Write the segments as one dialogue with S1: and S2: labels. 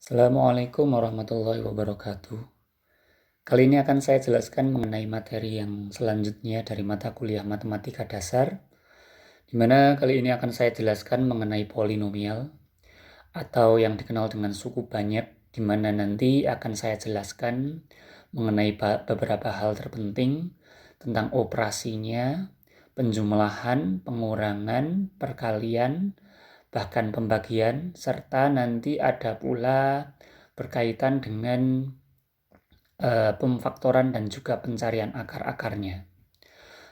S1: Assalamualaikum warahmatullahi wabarakatuh. Kali ini akan saya jelaskan mengenai materi yang selanjutnya dari mata kuliah Matematika Dasar, di mana kali ini akan saya jelaskan mengenai polinomial atau yang dikenal dengan suku banyak, di mana nanti akan saya jelaskan mengenai beberapa hal terpenting tentang operasinya, penjumlahan, pengurangan, perkalian, bahkan pembagian, serta nanti ada pula berkaitan dengan pemfaktoran dan juga pencarian akar-akarnya.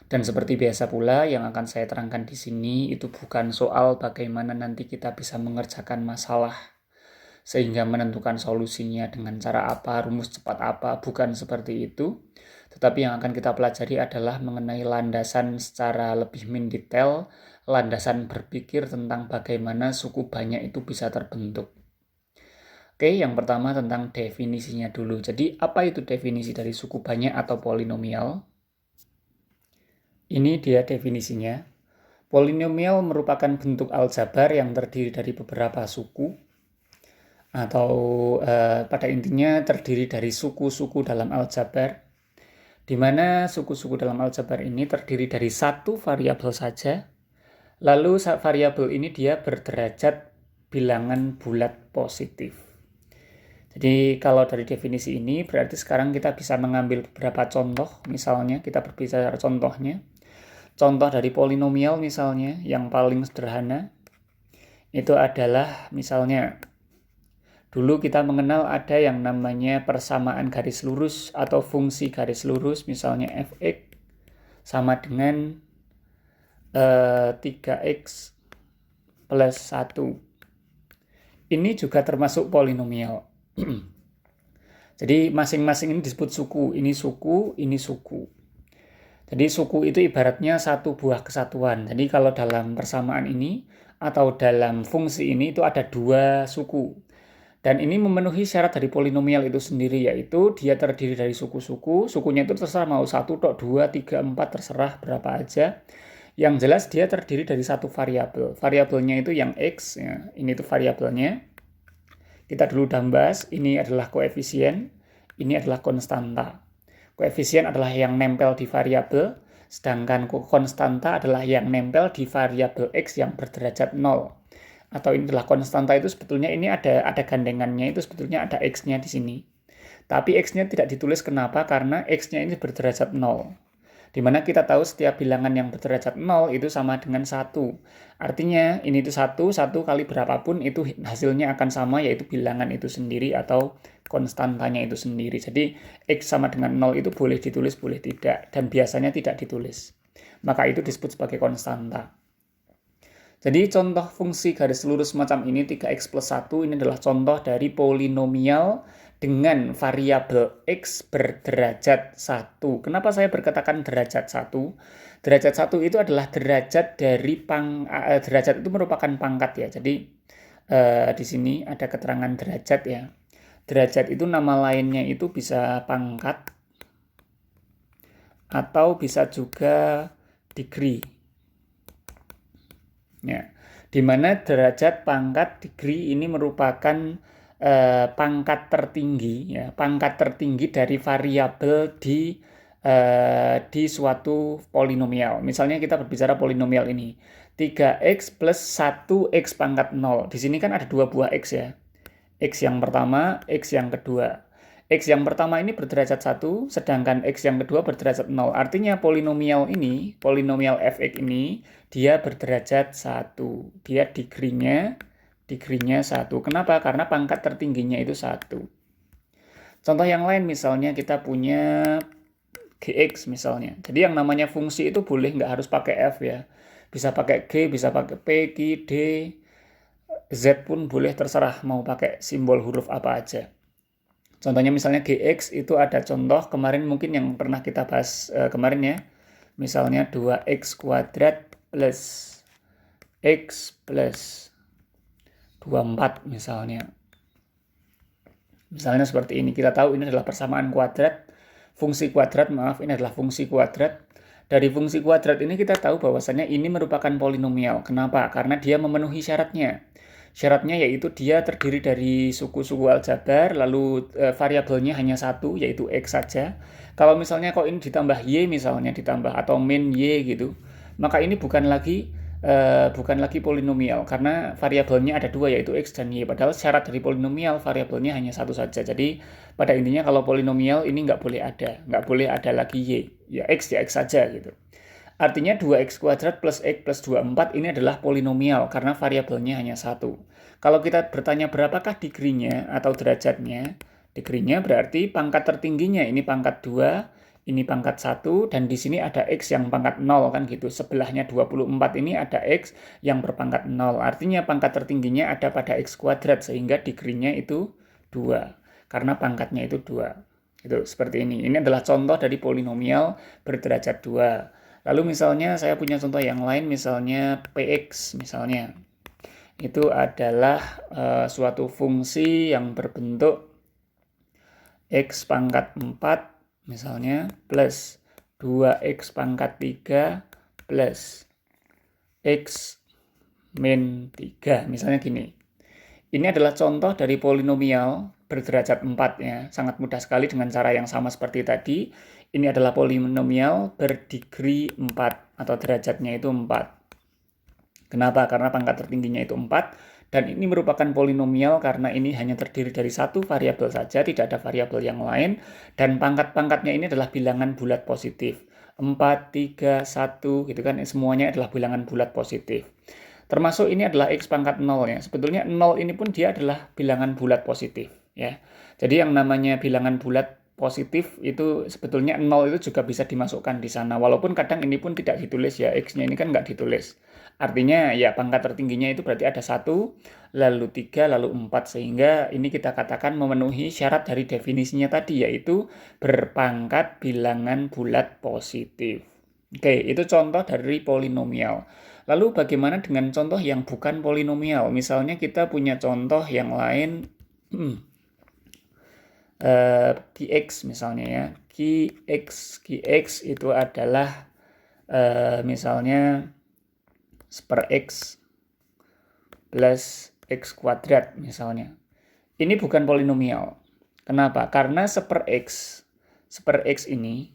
S1: Dan seperti biasa pula yang akan saya terangkan di sini itu bukan soal bagaimana nanti kita bisa mengerjakan masalah sehingga menentukan solusinya dengan cara apa, rumus cepat apa, bukan seperti itu. Tetapi yang akan kita pelajari adalah mengenai landasan secara lebih mendetail, landasan berpikir tentang bagaimana suku banyak itu bisa terbentuk. Oke, yang pertama tentang definisinya dulu. Jadi, apa itu definisi dari suku banyak atau polinomial? Ini dia definisinya. Polinomial merupakan bentuk aljabar yang terdiri dari beberapa suku, atau pada intinya terdiri dari suku-suku dalam aljabar, di mana suku-suku dalam aljabar ini terdiri dari satu variabel saja, lalu variabel ini dia berderajat bilangan bulat positif. Jadi kalau dari definisi ini berarti sekarang kita bisa mengambil beberapa contoh, misalnya kita berbicara contohnya. Contoh dari polinomial misalnya yang paling sederhana itu adalah misalnya dulu kita mengenal ada yang namanya persamaan garis lurus atau fungsi garis lurus, misalnya fx sama dengan 3x plus 1. Ini juga termasuk polinomial. Jadi masing-masing ini disebut suku, ini suku, ini suku. Jadi suku itu ibaratnya satu buah kesatuan. Jadi kalau dalam persamaan ini atau dalam fungsi ini itu ada dua suku. Dan ini memenuhi syarat dari polinomial itu sendiri, yaitu dia terdiri dari suku-suku. Sukunya itu terserah mau 1, 2, 3, 4, terserah berapa aja. Yang jelas dia terdiri dari satu variabel. Variabelnya itu yang x, ya. Ini tuh variabelnya. Kita dulu udah bahas, ini adalah koefisien, ini adalah konstanta. Koefisien adalah yang nempel di variabel, sedangkan konstanta adalah yang nempel di variabel x yang berderajat 0. Atau ini adalah konstanta itu sebetulnya ini ada gandengannya, itu sebetulnya ada x-nya di sini. Tapi x-nya tidak ditulis kenapa? Karena x-nya ini berderajat 0. Dimana kita tahu setiap bilangan yang berderajat 0 itu sama dengan 1. Artinya ini itu 1 kali berapapun itu hasilnya akan sama, yaitu bilangan itu sendiri atau konstantanya itu sendiri. Jadi x sama dengan 0 itu boleh ditulis, boleh tidak. Dan biasanya tidak ditulis. Maka itu disebut sebagai konstanta. Jadi contoh fungsi garis lurus semacam ini 3x plus 1 ini adalah contoh dari polinomial dengan variabel x berderajat 1. Kenapa saya berkatakan derajat 1? Derajat 1 itu adalah derajat dari derajat itu merupakan pangkat ya. Jadi di sini ada keterangan derajat ya. Derajat itu nama lainnya itu bisa pangkat atau bisa juga degree. Ya, di mana derajat, pangkat, degree ini merupakan pangkat tertinggi, ya, pangkat tertinggi dari variabel di suatu polinomial. Misalnya kita berbicara polinomial ini, 3x plus 1x pangkat 0. Di sini kan ada dua buah x ya. X yang pertama, x yang kedua. X yang pertama ini berderajat 1, sedangkan X yang kedua berderajat 0. Artinya polinomial ini, polinomial fx ini, dia berderajat 1. Dia degree-nya 1. Kenapa? Karena pangkat tertingginya itu 1. Contoh yang lain misalnya kita punya gx misalnya. Jadi yang namanya fungsi itu boleh nggak harus pakai f ya. Bisa pakai g, bisa pakai p, q, d, z pun boleh, terserah mau pakai simbol huruf apa aja. Contohnya misalnya gx itu ada contoh kemarin mungkin yang pernah kita bahas kemarin ya. Misalnya 2x kuadrat plus x plus 24 misalnya. Misalnya seperti ini. Kita tahu ini adalah persamaan kuadrat. Fungsi kuadrat, maaf, ini adalah fungsi kuadrat. Dari fungsi kuadrat ini kita tahu bahwasannya ini merupakan polinomial. Kenapa? Karena dia memenuhi syaratnya. Syaratnya yaitu dia terdiri dari suku-suku aljabar, lalu variabelnya hanya satu, yaitu X saja. Kalau misalnya kok ini ditambah Y misalnya, ditambah atau min Y gitu, maka ini bukan lagi polinomial, karena variabelnya ada dua, yaitu X dan Y. Padahal syarat dari polinomial, variabelnya hanya satu saja. Jadi pada intinya kalau polinomial ini nggak boleh ada lagi Y. Ya X saja gitu. Artinya 2x kuadrat plus x plus 24 ini adalah polinomial karena variabelnya hanya satu. Kalau kita bertanya berapakah degree-nya atau derajatnya, degree-nya berarti pangkat tertingginya ini pangkat 2, ini pangkat 1, dan di sini ada x yang pangkat 0 kan gitu. Sebelahnya 24 ini ada x yang berpangkat 0. Artinya pangkat tertingginya ada pada x kuadrat sehingga degree-nya itu 2 karena pangkatnya itu 2. Itu seperti ini. Ini adalah contoh dari polinomial berderajat 2. Lalu misalnya saya punya contoh yang lain, misalnya px misalnya. Itu adalah suatu fungsi yang berbentuk x pangkat 4 misalnya plus 2x pangkat 3 plus x min 3. Misalnya gini. Ini adalah contoh dari polinomial berderajat 4 ya. Sangat mudah sekali dengan cara yang sama seperti tadi. Ini adalah polinomial berdegree 4 atau derajatnya itu 4. Kenapa? Karena pangkat tertingginya itu 4 dan ini merupakan polinomial karena ini hanya terdiri dari satu variabel saja, tidak ada variabel yang lain, dan pangkat-pangkatnya ini adalah bilangan bulat positif. 4, 3, 1 gitu kan, semuanya adalah bilangan bulat positif. Termasuk ini adalah x pangkat 0 ya. Sebetulnya 0 ini pun dia adalah bilangan bulat positif ya. Jadi yang namanya bilangan bulat positif itu sebetulnya 0 itu juga bisa dimasukkan di sana. Walaupun kadang ini pun tidak ditulis ya, x-nya ini kan nggak ditulis. Artinya ya pangkat tertingginya itu berarti ada 1, lalu 3, lalu 4. Sehingga ini kita katakan memenuhi syarat dari definisinya tadi, yaitu berpangkat bilangan bulat positif. Oke, itu contoh dari polinomial. Lalu bagaimana dengan contoh yang bukan polinomial? Misalnya kita punya contoh yang lain, Qx misalnya ya. Qx itu adalah misalnya seper x plus x kuadrat misalnya. Ini bukan polinomial. Kenapa? Karena seper x ini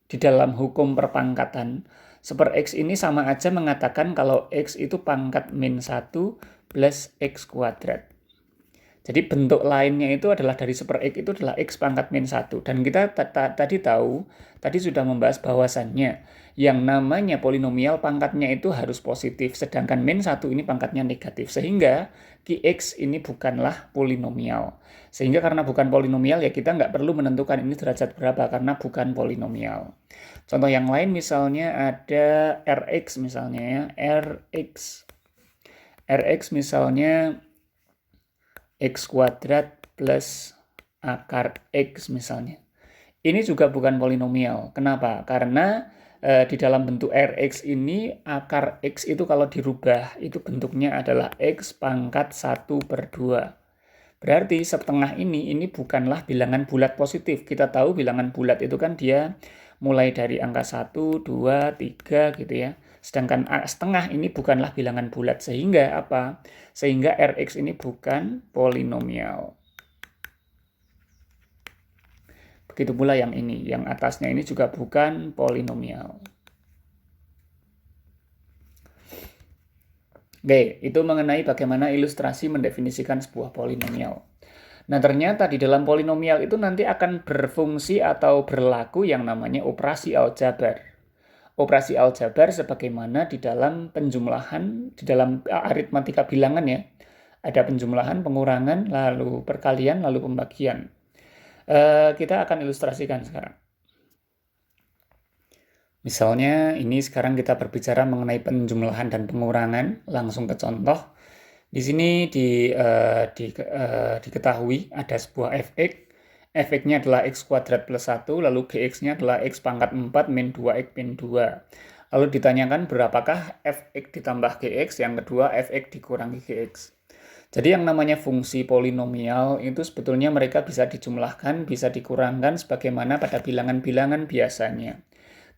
S1: di dalam hukum perpangkatan, seper x ini sama aja mengatakan kalau x itu pangkat min 1 plus x kuadrat. Jadi bentuk lainnya itu adalah dari seper x itu adalah x pangkat min 1. Dan kita tadi sudah membahas bahwasannya yang namanya polinomial pangkatnya itu harus positif. Sedangkan min 1 ini pangkatnya negatif. Sehingga Qx ini bukanlah polinomial. Sehingga karena bukan polinomial ya kita nggak perlu menentukan ini derajat berapa karena bukan polinomial. Contoh yang lain misalnya ada Rx misalnya ya. Rx misalnya x kuadrat plus akar x misalnya. Ini juga bukan polinomial. Kenapa? Karena di dalam bentuk Rx ini akar x itu kalau dirubah itu bentuknya adalah x pangkat 1/2. Berarti setengah ini bukanlah bilangan bulat positif. Kita tahu bilangan bulat itu kan dia mulai dari angka 1, 2, 3 gitu ya. Sedangkan setengah ini bukanlah bilangan bulat. Sehingga apa? Sehingga Rx ini bukan polinomial. Begitu pula yang ini. Yang atasnya ini juga bukan polinomial. Oke, itu mengenai bagaimana ilustrasi mendefinisikan sebuah polinomial. Nah, ternyata di dalam polinomial itu nanti akan berfungsi atau berlaku yang namanya operasi aljabar. Operasi aljabar sebagaimana di dalam penjumlahan, di dalam aritmatika bilangan ya. Ada penjumlahan, pengurangan, lalu perkalian, lalu pembagian. Kita akan ilustrasikan sekarang. Misalnya ini sekarang kita berbicara mengenai penjumlahan dan pengurangan, langsung ke contoh. Di sini diketahui ada sebuah fx. Fx-nya adalah x kuadrat plus 1, lalu gx-nya adalah x pangkat 4 min 2x min 2. Lalu ditanyakan berapakah fx ditambah gx, yang kedua fx dikurangi gx. Jadi yang namanya fungsi polinomial itu sebetulnya mereka bisa dijumlahkan, bisa dikurangkan sebagaimana pada bilangan-bilangan biasanya.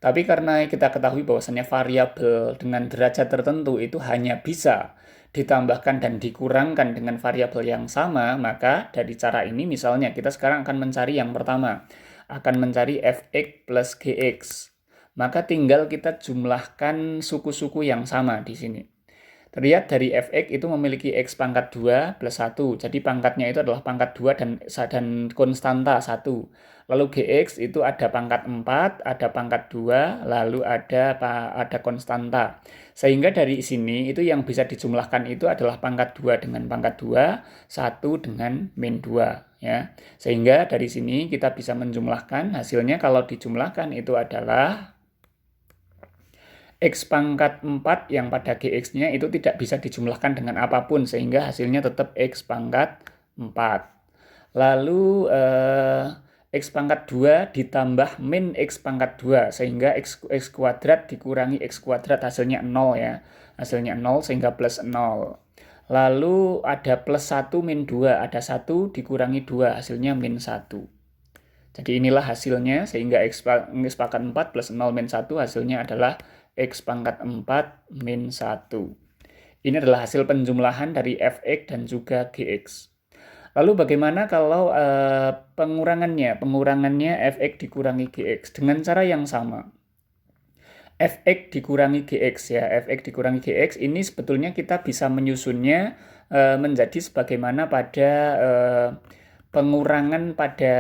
S1: Tapi karena kita ketahui bahwasannya variabel dengan derajat tertentu itu hanya bisa ditambahkan dan dikurangkan dengan variabel yang sama, maka dari cara ini misalnya kita sekarang akan mencari yang pertama, akan mencari fx plus gx. Maka tinggal kita jumlahkan suku-suku yang sama di sini. Terlihat dari fx itu memiliki x pangkat 2 plus 1. Jadi pangkatnya itu adalah pangkat 2 dan konstanta 1. Lalu gx itu ada pangkat 4, ada pangkat 2, lalu ada konstanta. Sehingga dari sini itu yang bisa dijumlahkan itu adalah pangkat 2 dengan pangkat 2, 1 dengan min 2. Ya. Sehingga dari sini kita bisa menjumlahkan, hasilnya kalau dijumlahkan itu adalah X pangkat 4 yang pada GX-nya itu tidak bisa dijumlahkan dengan apapun, sehingga hasilnya tetap X pangkat 4. Lalu X pangkat 2 ditambah min X pangkat 2, sehingga X kuadrat dikurangi X kuadrat, hasilnya 0 ya. Hasilnya 0 sehingga plus 0. Lalu ada plus 1 min 2, ada 1 dikurangi 2, hasilnya min 1. Jadi inilah hasilnya, sehingga X pangkat 4 plus 0 min 1 hasilnya adalah X pangkat 4 min 1. Ini adalah hasil penjumlahan dari fx dan juga gx. Lalu bagaimana kalau pengurangannya? Pengurangannya fx dikurangi gx dengan cara yang sama. Fx dikurangi gx ya, fx dikurangi gx ini sebetulnya kita bisa menyusunnya menjadi sebagaimana pada pengurangan pada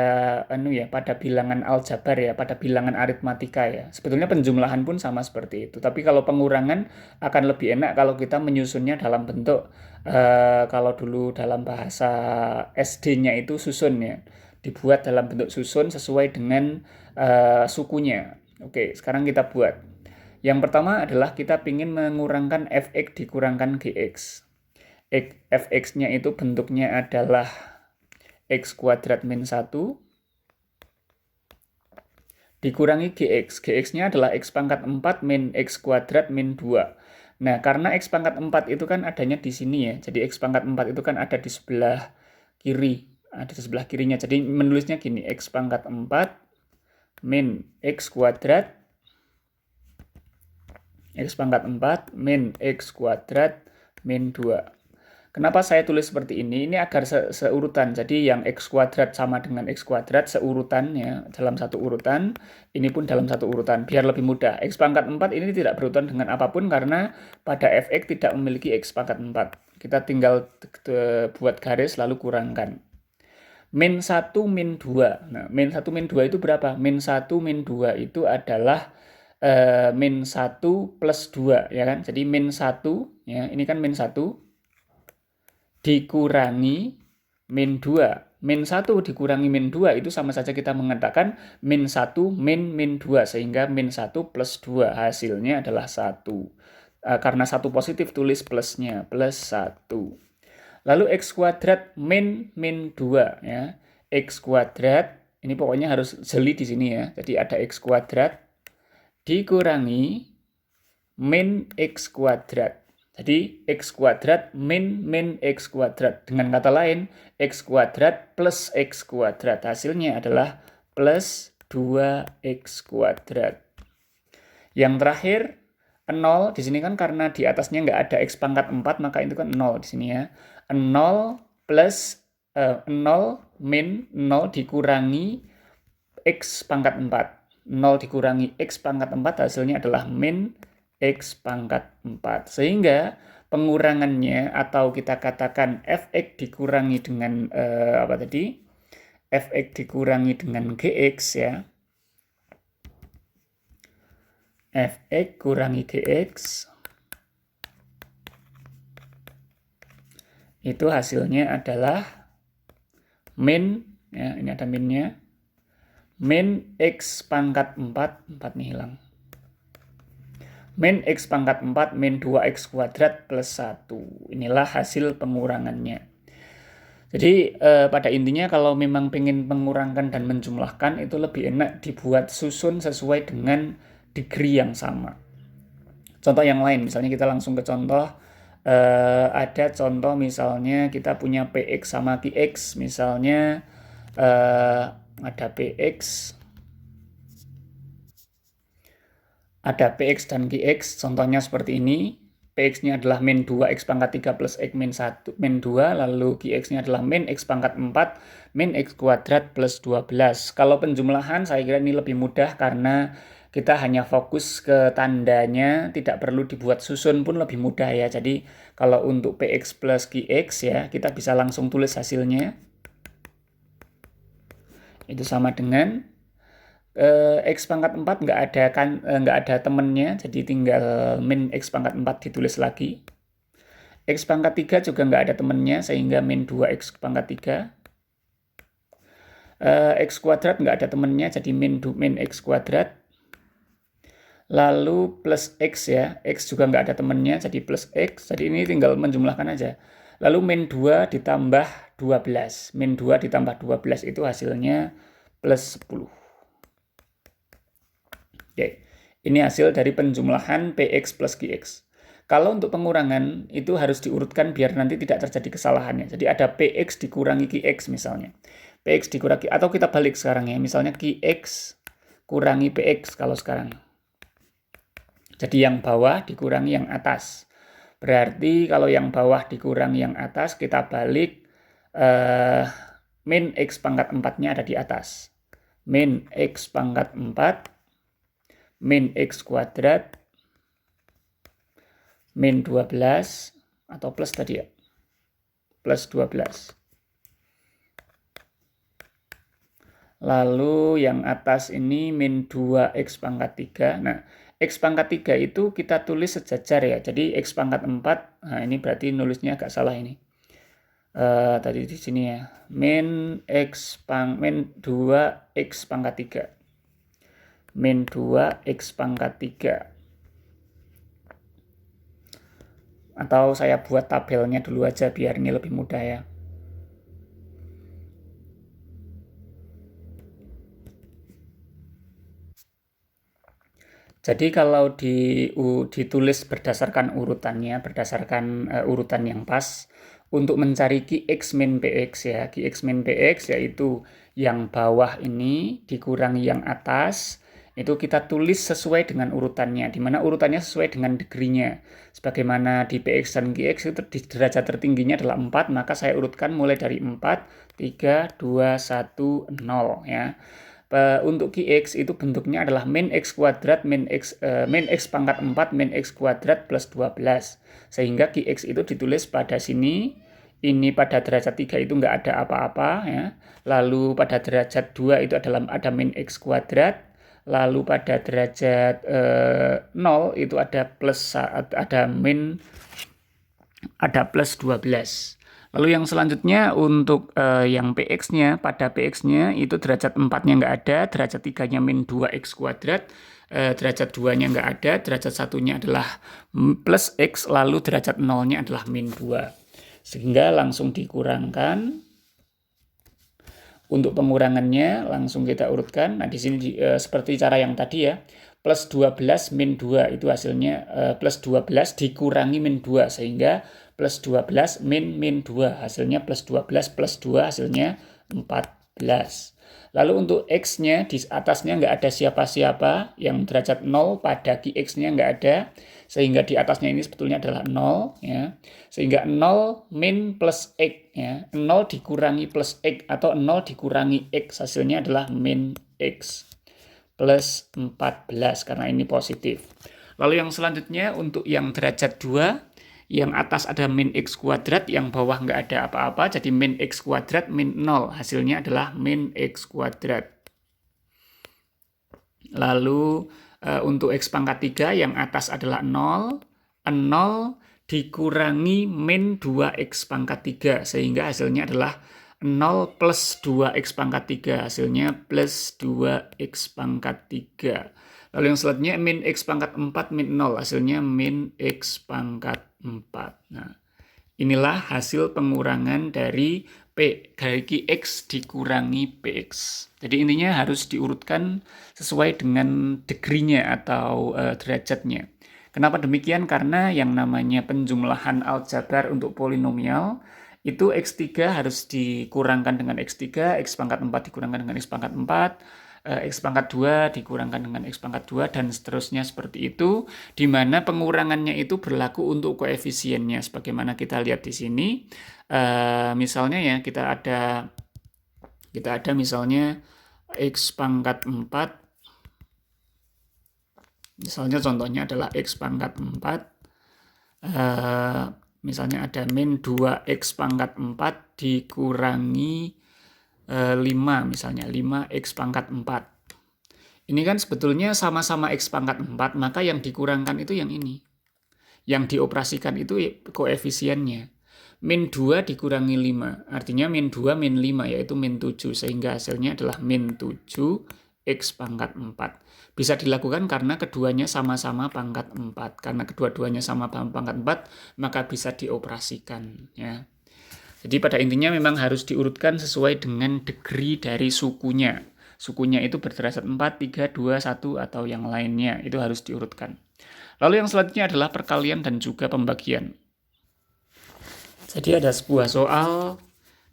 S1: pada bilangan aljabar ya, pada bilangan aritmatika ya. Sebetulnya penjumlahan pun sama seperti itu. Tapi kalau pengurangan akan lebih enak kalau kita menyusunnya dalam bentuk kalau dulu dalam bahasa SD-nya itu susun ya. Dibuat dalam bentuk susun sesuai dengan sukunya. Oke, sekarang kita buat. Yang pertama adalah kita ingin mengurangkan fx dikurangkan gx. Fx-nya itu bentuknya adalah X kuadrat min 1 dikurangi GX. GX-nya adalah X pangkat 4 min X kuadrat min 2. Nah, karena X pangkat 4 itu kan adanya di sini ya. Jadi X pangkat 4 itu kan ada di sebelah kiri. Ada di sebelah kirinya. Jadi menulisnya gini. X pangkat 4 min X kuadrat. X pangkat 4 min X kuadrat min 2. Kenapa saya tulis seperti ini? Ini agar seurutan. Jadi yang X kuadrat sama dengan X kuadrat seurutan ya, dalam satu urutan. Ini pun dalam satu urutan, biar lebih mudah. X pangkat 4 ini tidak berurutan dengan apapun karena pada fx tidak memiliki X pangkat 4. Kita tinggal buat garis lalu kurangkan. Min 1 min 2. Nah, min 1 min 2 itu berapa? Min 1 min 2 itu adalah min 1 plus 2 ya kan. Jadi min 1 ya, ini kan min 1 dikurangi min 2. Min 1 dikurangi min 2 itu sama saja kita mengatakan min 1 min 2. Sehingga min 1 plus 2 hasilnya adalah 1. Karena 1 positif tulis plusnya, plus 1. Lalu X kuadrat min 2 ya. X kuadrat, ini pokoknya harus jeli di sini ya. Jadi ada X kuadrat dikurangi min X kuadrat. Jadi X kuadrat min X kuadrat. Dengan kata lain, X kuadrat plus X kuadrat. Hasilnya adalah plus 2X kuadrat. Yang terakhir, 0. Di sini kan karena di atasnya nggak ada X pangkat 4, maka itu kan 0 di sini ya. 0 plus 0 min 0 dikurangi X pangkat 4. 0 dikurangi X pangkat 4 hasilnya adalah min X pangkat 4. Sehingga pengurangannya atau kita katakan fx dikurangi dengan fx dikurangi dengan gx ya. Fx kurangi gx itu hasilnya adalah min ya, ini ada minnya. Min X pangkat 4 nih hilang. Min X pangkat 4 min 2X kuadrat plus 1. Inilah hasil pengurangannya. Jadi pada intinya kalau memang pengen mengurangkan dan menjumlahkan itu lebih enak dibuat susun sesuai dengan degree yang sama. Contoh yang lain, misalnya kita langsung ke contoh. Ada contoh misalnya kita punya PX sama QX. Misalnya ada PX Ada Px dan Qx, contohnya seperti ini. Px-nya adalah min 2x pangkat 3 plus x min 1, min 2, lalu Qx-nya adalah min x pangkat 4 min x kuadrat plus 12. Kalau penjumlahan saya kira ini lebih mudah karena kita hanya fokus ke tandanya, tidak perlu dibuat susun pun lebih mudah ya. Jadi kalau untuk Px plus Qx ya, kita bisa langsung tulis hasilnya. Itu sama dengan X pangkat 4 nggak ada temennya, jadi tinggal min X pangkat 4 ditulis lagi. X pangkat 3 juga nggak ada temennya, sehingga min 2X pangkat 3. X kuadrat nggak ada temennya, jadi min X kuadrat. Lalu plus X ya, X juga nggak ada temennya, jadi plus X. Jadi ini tinggal menjumlahkan aja. Lalu min 2 ditambah 12. Min 2 ditambah 12 itu hasilnya plus 10. Oke, ini hasil dari penjumlahan Px plus Qx. Kalau untuk pengurangan, itu harus diurutkan biar nanti tidak terjadi kesalahannya. Jadi ada Px dikurangi Qx misalnya. Px dikurangi, atau kita balik sekarang ya, misalnya Qx kurangi Px kalau sekarang. Jadi yang bawah dikurangi yang atas. Berarti kalau yang bawah dikurangi yang atas, kita balik min X pangkat 4-nya ada di atas. Min X pangkat 4 min X kuadrat min 12 atau plus tadi ya, plus 12. Lalu yang atas ini min 2X pangkat 3. Nah, X pangkat 3 itu kita tulis sejajar ya. Jadi X pangkat 4, nah ini berarti nulisnya agak salah ini. Tadi di sini ya. Min 2X pangkat 3. Min 2X pangkat 3. Atau saya buat tabelnya dulu aja biar ini lebih mudah ya. Jadi kalau ditulis berdasarkan urutannya, berdasarkan urutan yang pas, untuk mencari Qx min Px ya, Qx min Px yaitu yang bawah ini dikurangi yang atas, itu kita tulis sesuai dengan urutannya, di mana urutannya sesuai dengan degree-nya. Sebagaimana di Px dan Qx itu di derajat tertingginya adalah 4, maka saya urutkan mulai dari 4, 3, 2, 1, 0 ya. Untuk Qx itu bentuknya adalah min X kuadrat min X pangkat 4 min X kuadrat plus 12. Sehingga Qx itu ditulis pada sini, ini pada derajat 3 itu nggak ada apa-apa ya. Lalu pada derajat 2 itu ada min X kuadrat. Lalu pada derajat 0 itu ada plus plus 12. Lalu yang selanjutnya untuk yang Px-nya, pada Px-nya itu derajat 4-nya nggak ada, derajat 3-nya min 2x kuadrat, derajat 2-nya nggak ada, derajat 1-nya adalah plus x, lalu derajat 0-nya adalah min 2. Sehingga langsung dikurangkan. Untuk pengurangannya langsung kita urutkan. Nah, di sini seperti cara yang tadi ya. Plus 12 min 2 itu hasilnya plus 12 dikurangi min 2 sehingga plus 12 min 2 hasilnya plus 12 plus 2 hasilnya 14. Lalu untuk X-nya di atasnya nggak ada siapa-siapa, yang derajat 0 pada Qx-nya nggak ada, sehingga di atasnya ini sebetulnya adalah 0 ya. Sehingga 0 min plus X ya. 0 dikurangi plus X atau 0 dikurangi X hasilnya adalah min X plus 14 karena ini positif. Lalu yang selanjutnya untuk yang derajat 2, yang atas ada min X kuadrat, yang bawah nggak ada apa-apa, jadi min X kuadrat min 0, hasilnya adalah min X kuadrat. Lalu untuk X pangkat 3, yang atas adalah 0, 0 dikurangi min 2X pangkat 3, sehingga hasilnya adalah 0 plus 2X pangkat 3, hasilnya plus 2X pangkat 3. Lalu yang selanjutnya min X pangkat 4 min 0, hasilnya min X pangkat 4. Nah, inilah hasil pengurangan dari Qx dikurangi Px. Jadi intinya harus diurutkan sesuai dengan degree-nya atau derajatnya. Kenapa demikian? Karena yang namanya penjumlahan aljabar untuk polinomial, itu X3 harus dikurangkan dengan X3, X pangkat 4 dikurangkan dengan X pangkat 4, X pangkat 2 dikurangkan dengan X pangkat 2 dan seterusnya seperti itu, di mana pengurangannya itu berlaku untuk koefisiennya sebagaimana kita lihat di sini. Misalnya ya kita ada misalnya X pangkat 4, misalnya contohnya adalah X pangkat 4, misalnya ada min 2X pangkat 4 dikurangi 5, misalnya 5X pangkat 4. Ini kan sebetulnya sama-sama X pangkat 4, maka yang dikurangkan itu yang ini. Yang dioperasikan itu koefisiennya. Min 2 dikurangi 5, artinya min 2 min 5, yaitu min 7, sehingga hasilnya adalah min 7 X pangkat 4. Bisa dilakukan karena keduanya sama-sama pangkat 4. Karena kedua-duanya sama pangkat 4, maka bisa dioperasikan. Ya. Jadi pada intinya memang harus diurutkan sesuai dengan degree dari sukunya. Sukunya itu berderajat 4, 3, 2, 1, atau yang lainnya. Itu harus diurutkan. Lalu yang selanjutnya adalah perkalian dan juga pembagian. Jadi ada sebuah soal,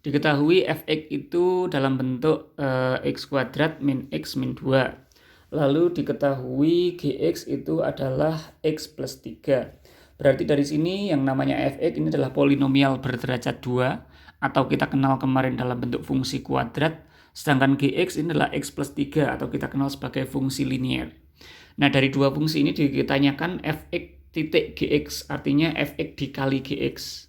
S1: diketahui fx itu dalam bentuk x kuadrat min x min 2. Lalu diketahui gx itu adalah x plus 3. Berarti dari sini yang namanya fx ini adalah polinomial berderajat 2, atau kita kenal kemarin dalam bentuk fungsi kuadrat, sedangkan gx ini adalah x plus 3, atau kita kenal sebagai fungsi linier. Nah, dari dua fungsi ini ditanyakan fx titik gx, artinya fx dikali gx.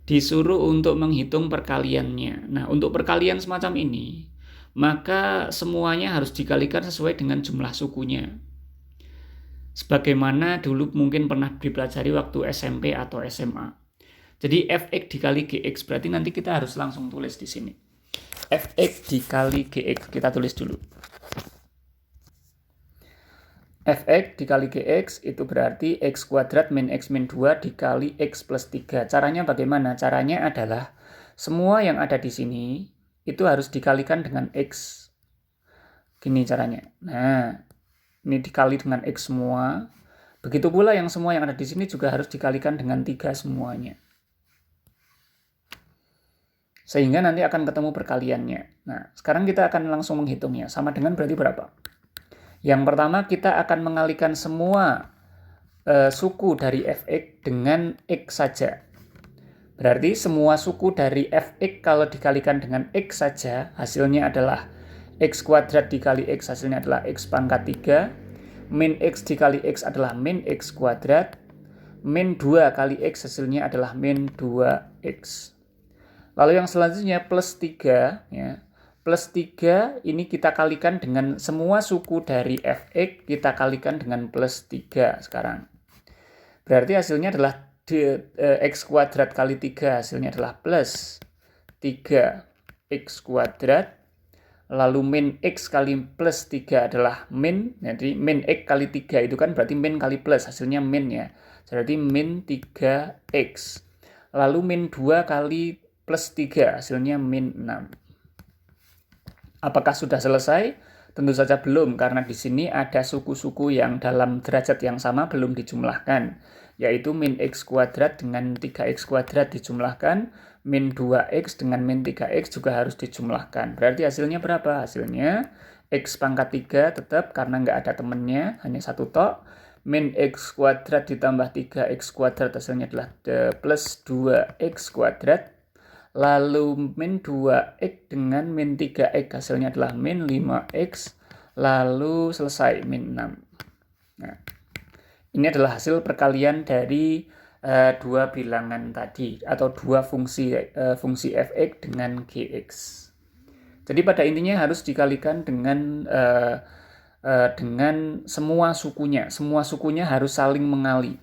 S1: Disuruh untuk menghitung perkaliannya. Nah, untuk perkalian semacam ini, maka semuanya harus dikalikan sesuai dengan jumlah sukunya. Sebagaimana dulu mungkin pernah dipelajari waktu SMP atau SMA. Jadi fx dikali gx, berarti nanti kita harus langsung tulis di sini. Fx dikali gx, kita tulis dulu. Fx dikali gx itu berarti x kuadrat min x min 2 dikali x plus 3. Caranya bagaimana? Caranya adalah semua yang ada di sini itu harus dikalikan dengan x. Gini caranya. Nah, ini dikali dengan x semua. Begitu pula yang semua yang ada di sini juga harus dikalikan dengan 3 semuanya. Sehingga nanti akan ketemu perkaliannya. Nah, sekarang kita akan langsung menghitungnya. Sama dengan berarti berapa? Yang pertama kita akan mengalihkan semua suku dari fx dengan x saja. Berarti semua suku dari fx kalau dikalikan dengan x saja, hasilnya adalah x kuadrat dikali x, hasilnya adalah x pangkat 3. Min x dikali x adalah min x kuadrat. Min 2 kali x hasilnya adalah min 2x. Lalu yang selanjutnya plus 3, ya. Plus 3 ini kita kalikan dengan semua suku dari fx, kita kalikan dengan plus 3 sekarang. Berarti hasilnya adalah x kuadrat kali 3, hasilnya adalah plus 3x kuadrat. Lalu min x kali plus 3 adalah min, jadi min x kali 3 itu kan berarti min kali plus, hasilnya min ya. Berarti min 3x. Lalu min 2 kali plus 3, hasilnya min 6. Apakah sudah selesai? Tentu saja belum, karena di sini ada suku-suku yang dalam derajat yang sama belum dijumlahkan, yaitu min x kuadrat dengan 3x kuadrat dijumlahkan, min 2x dengan min 3x juga harus dijumlahkan. Berarti hasilnya berapa? Hasilnya x pangkat 3 tetap karena nggak ada temennya, hanya satu tok. Min x kuadrat ditambah 3x kuadrat hasilnya adalah plus 2x kuadrat. Lalu min 2x dengan min 3x hasilnya adalah min 5x. Lalu selesai min 6. Nah, ini adalah hasil perkalian dari dua bilangan tadi, atau dua fungsi fx dengan gx. Jadi pada intinya harus dikalikan dengan semua sukunya. Semua sukunya harus saling mengali.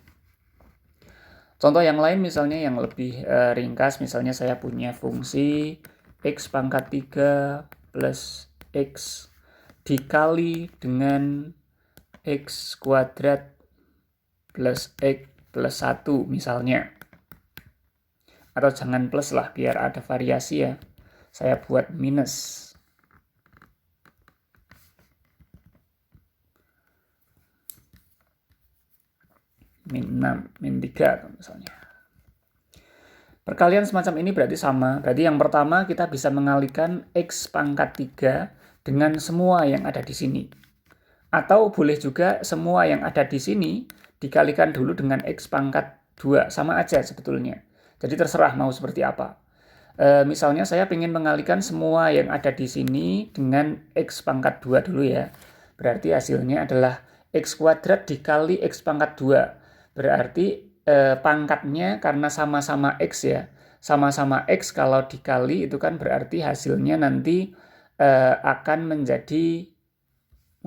S1: Contoh yang lain misalnya yang lebih ringkas, misalnya saya punya fungsi x pangkat 3 plus x dikali dengan x kuadrat plus x plus 1 misalnya. Atau jangan plus lah, biar ada variasi ya. Saya buat minus. Min 6, min 3 misalnya. Perkalian semacam ini berarti sama. Berarti yang pertama kita bisa mengalihkan x pangkat 3 dengan semua yang ada di sini. Atau boleh juga semua yang ada di sini dikalikan dulu dengan X pangkat 2. Sama aja sebetulnya. Jadi terserah mau seperti apa. Misalnya saya ingin mengalikan semua yang ada di sini dengan X pangkat 2 dulu ya. Berarti hasilnya adalah X kuadrat dikali X pangkat 2. Berarti pangkatnya karena sama-sama X ya. Sama-sama X kalau dikali itu kan berarti hasilnya nanti akan menjadi,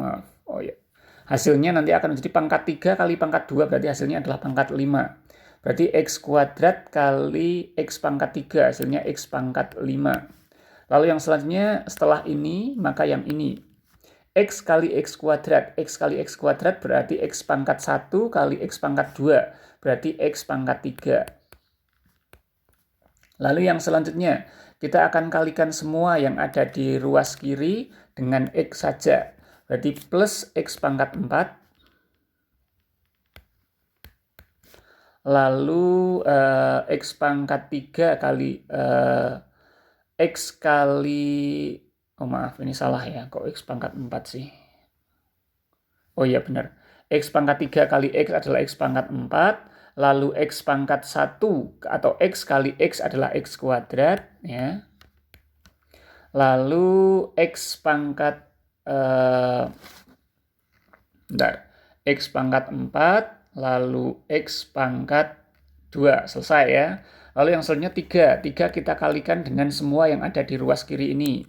S1: maaf, hasilnya nanti akan menjadi pangkat 3 kali pangkat 2, berarti hasilnya adalah pangkat 5. Berarti X kuadrat kali X pangkat 3, hasilnya X pangkat 5. Lalu yang selanjutnya setelah ini, maka yang ini. X kali X kuadrat. X kali X kuadrat berarti X pangkat 1 kali X pangkat 2. Berarti X pangkat 3. Lalu yang selanjutnya, kita akan kalikan semua yang ada di ruas kiri dengan X saja. Berarti plus X pangkat 4. Lalu X pangkat 3 kali X kali, oh maaf ini salah ya, kok X pangkat 4 sih. Oh iya benar, X pangkat 3 kali X adalah X pangkat 4, lalu X pangkat 1 atau X kali X adalah X kuadrat ya. Lalu X pangkat X pangkat 4, lalu X pangkat 2, selesai ya. Lalu yang selanjutnya 3 kita kalikan dengan semua yang ada di ruas kiri ini.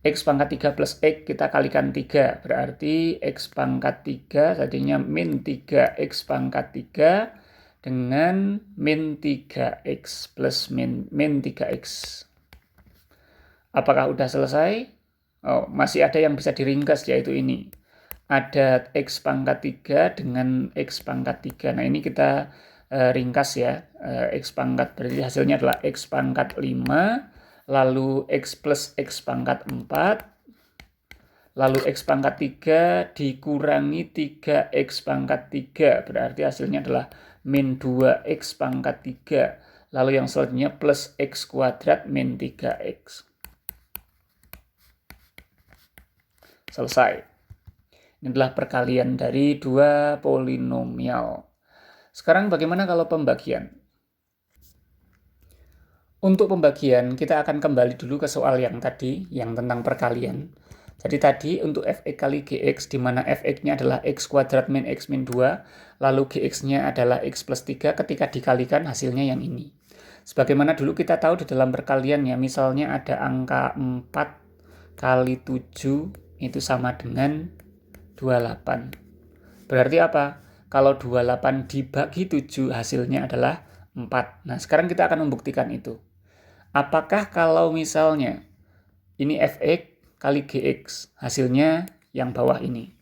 S1: X pangkat 3 plus X kita kalikan 3, berarti X pangkat 3 tadinya min 3X pangkat 3 dengan min 3X plus min 3X. Apakah udah selesai? Oh, masih ada yang bisa diringkas, yaitu ini. Ada X pangkat 3 dengan X pangkat 3. Nah ini kita ringkas ya. X pangkat berarti hasilnya adalah X pangkat 5, lalu X plus X pangkat 4, lalu X pangkat 3 dikurangi 3X pangkat 3, berarti hasilnya adalah min 2X pangkat 3. Lalu yang selanjutnya plus X kuadrat min 3X. Selesai. Ini adalah perkalian dari dua polinomial. Sekarang bagaimana kalau pembagian? Untuk pembagian, kita akan kembali dulu ke soal yang tadi, yang tentang perkalian. Jadi tadi untuk fx kali gx, di mana fx-nya adalah x kuadrat min x min 2, lalu gx-nya adalah x plus 3, ketika dikalikan hasilnya yang ini. Sebagaimana dulu kita tahu di dalam perkalian ya, misalnya ada angka 4 kali 7, itu sama dengan 28. Berarti apa? Kalau 28 dibagi 7 hasilnya adalah 4. Nah, sekarang kita akan membuktikan itu. Apakah kalau misalnya ini fx kali gx, hasilnya yang bawah ini.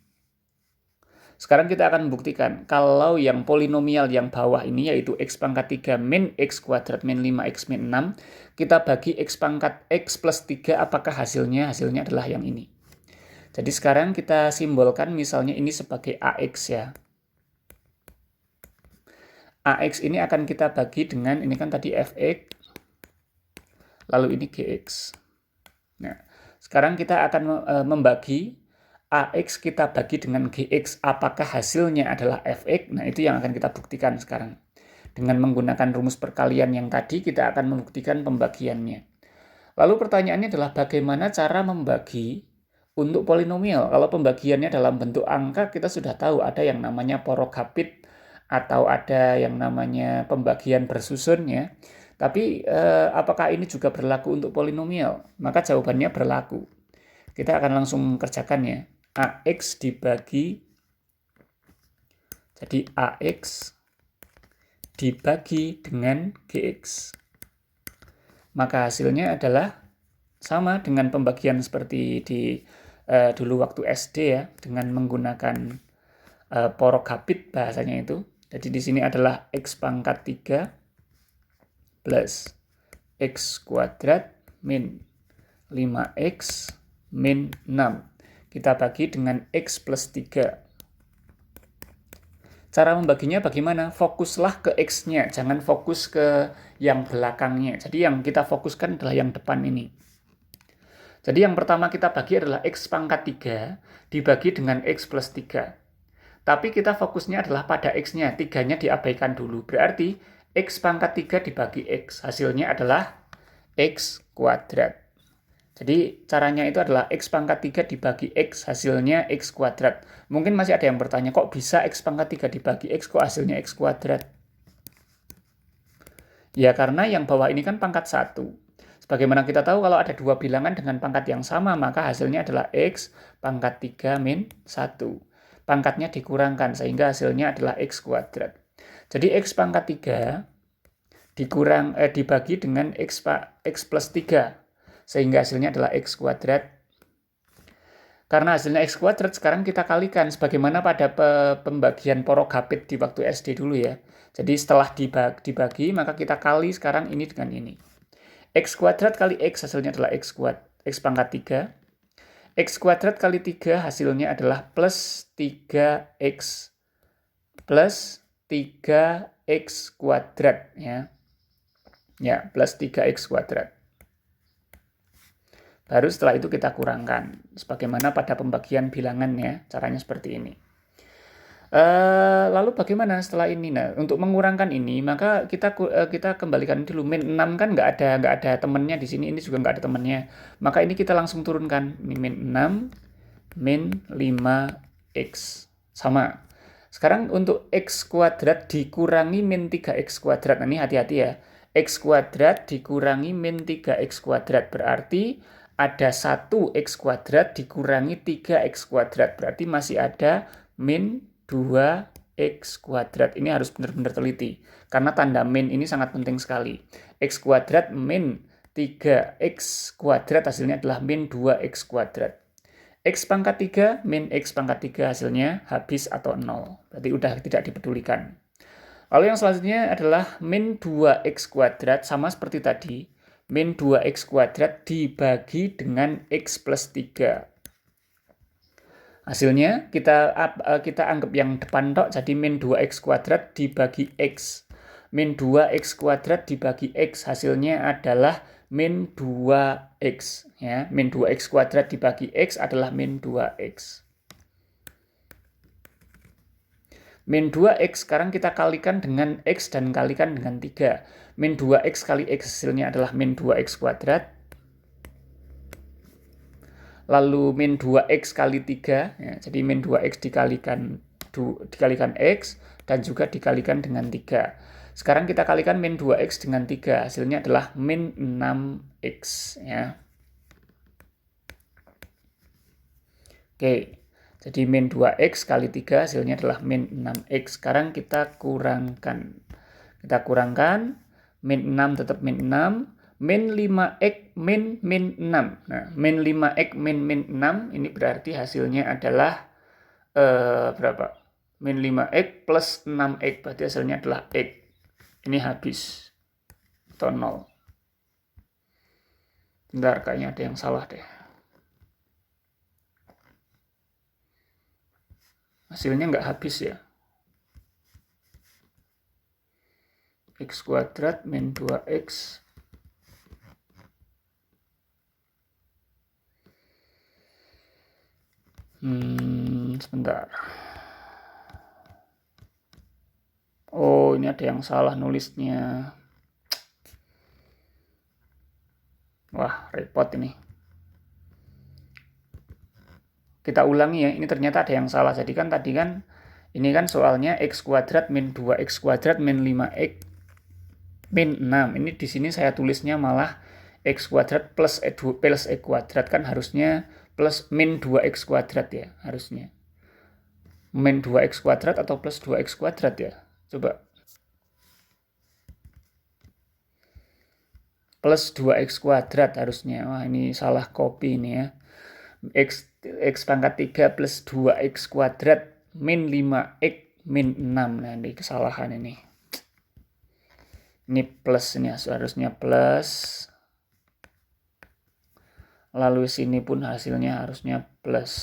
S1: Sekarang kita akan membuktikan kalau yang polinomial yang bawah ini yaitu x pangkat 3 min x kuadrat min 5x min 6, kita bagi x pangkat x plus 3, apakah hasilnya? Hasilnya adalah yang ini. Jadi sekarang kita simbolkan misalnya ini sebagai AX ya. AX ini akan kita bagi dengan, ini kan tadi fx, lalu ini gx. Nah, sekarang kita akan membagi AX kita bagi dengan gx, apakah hasilnya adalah fx? Nah, itu yang akan kita buktikan sekarang. Dengan menggunakan rumus perkalian yang tadi, kita akan membuktikan pembagiannya. Lalu pertanyaannya adalah bagaimana cara membagi untuk polinomial. Kalau pembagiannya dalam bentuk angka, kita sudah tahu ada yang namanya porokapit atau ada yang namanya pembagian bersusun ya. Tapi apakah ini juga berlaku untuk polinomial? Maka jawabannya berlaku. Kita akan langsung kerjakan ya. AX dibagi, jadi AX dibagi dengan GX. Maka hasilnya adalah sama dengan pembagian seperti di dulu waktu SD ya, dengan menggunakan porokapit bahasanya itu. Jadi di sini adalah X pangkat 3 plus X kuadrat min 5X min 6. Kita bagi dengan X plus 3. Cara membaginya bagaimana? Fokuslah ke X-nya, jangan fokus ke yang belakangnya. Jadi yang kita fokuskan adalah yang depan ini. Jadi yang pertama kita bagi adalah X pangkat 3 dibagi dengan X plus 3. Tapi kita fokusnya adalah pada X-nya, 3-nya diabaikan dulu. Berarti X pangkat 3 dibagi X, hasilnya adalah X kuadrat. Jadi caranya itu adalah X pangkat 3 dibagi X, hasilnya X kuadrat. Mungkin masih ada yang bertanya, kok bisa X pangkat 3 dibagi X, kok hasilnya X kuadrat? Ya karena yang bawah ini kan pangkat 1. Sebagaimana kita tahu kalau ada dua bilangan dengan pangkat yang sama, maka hasilnya adalah X pangkat 3 min 1. Pangkatnya dikurangkan, sehingga hasilnya adalah X kuadrat. Jadi X pangkat 3 dibagi dengan X plus 3, sehingga hasilnya adalah X kuadrat. Karena hasilnya X kuadrat, sekarang kita kalikan, sebagaimana pada pembagian porogapit di waktu SD dulu ya. Jadi setelah dibagi, maka kita kali sekarang ini dengan ini. X kuadrat kali X hasilnya adalah X pangkat 3. X kuadrat kali 3 hasilnya adalah plus 3X plus 3X kuadrat ya. Ya, plus 3X kuadrat. Baru setelah itu kita kurangkan. Sebagaimana pada pembagian bilangan ya, caranya seperti ini. Lalu bagaimana setelah ini? Nah, untuk mengurangkan ini, maka kita kembalikan dulu. Min 6 kan nggak ada temennya di sini, ini juga nggak ada temennya. Maka ini kita langsung turunkan. Ini min 6, min 5x. Sama. Sekarang untuk x kuadrat dikurangi min 3x kuadrat. Nah, ini hati-hati ya. X kuadrat dikurangi min 3x kuadrat. Berarti ada 1x kuadrat dikurangi 3x kuadrat. Berarti masih ada min 2x kuadrat. Ini harus benar-benar teliti. Karena tanda min ini sangat penting sekali. X kuadrat min 3x kuadrat hasilnya adalah min 2x kuadrat. X pangkat 3 min X pangkat 3 hasilnya habis atau 0. Berarti udah tidak dipedulikan. Lalu yang selanjutnya adalah min 2x kuadrat sama seperti tadi. Min 2x kuadrat dibagi dengan X plus 3. Hasilnya kita anggap yang depan tok, jadi min 2x kuadrat dibagi X. Min 2x kuadrat dibagi X hasilnya adalah min 2x. Ya. Min 2x kuadrat dibagi X adalah min 2x. Min 2x sekarang kita kalikan dengan X dan kalikan dengan 3. Min 2x kali X hasilnya adalah min 2x kuadrat. Lalu min 2x kali 3, ya, jadi min 2x dikalikan X, dan juga dikalikan dengan 3. Sekarang kita kalikan min 2x dengan 3, hasilnya adalah min 6x. Ya. Oke, jadi min 2x kali 3 hasilnya adalah min 6x. Sekarang kita kurangkan. Min 6 tetap min 6. Min 5x min 6. Nah, min 5x min 6 ini berarti hasilnya adalah berapa? Min 5x plus 6x, berarti hasilnya adalah x. Ini habis atau 0. Bentar, kayaknya ada yang salah deh. Hasilnya nggak habis ya. X kuadrat min 2x sebentar. Oh, ini ada yang salah nulisnya. Wah, repot ini. Kita ulangi ya, ini ternyata ada yang salah. Jadi kan tadi kan, ini kan soalnya x kuadrat min 2x kuadrat min 5x min 6. Ini di sini saya tulisnya malah x kuadrat plus e kuadrat, kan harusnya plus min 2x kuadrat ya, harusnya. Min 2x kuadrat atau plus 2x kuadrat ya. Coba. Plus 2x kuadrat harusnya. Wah, ini salah copy ini ya. X pangkat 3 plus 2x kuadrat min 5x min 6. Nah, ini kesalahan ini. Ini plus, ini harusnya plus. Lalu sini pun hasilnya harusnya plus.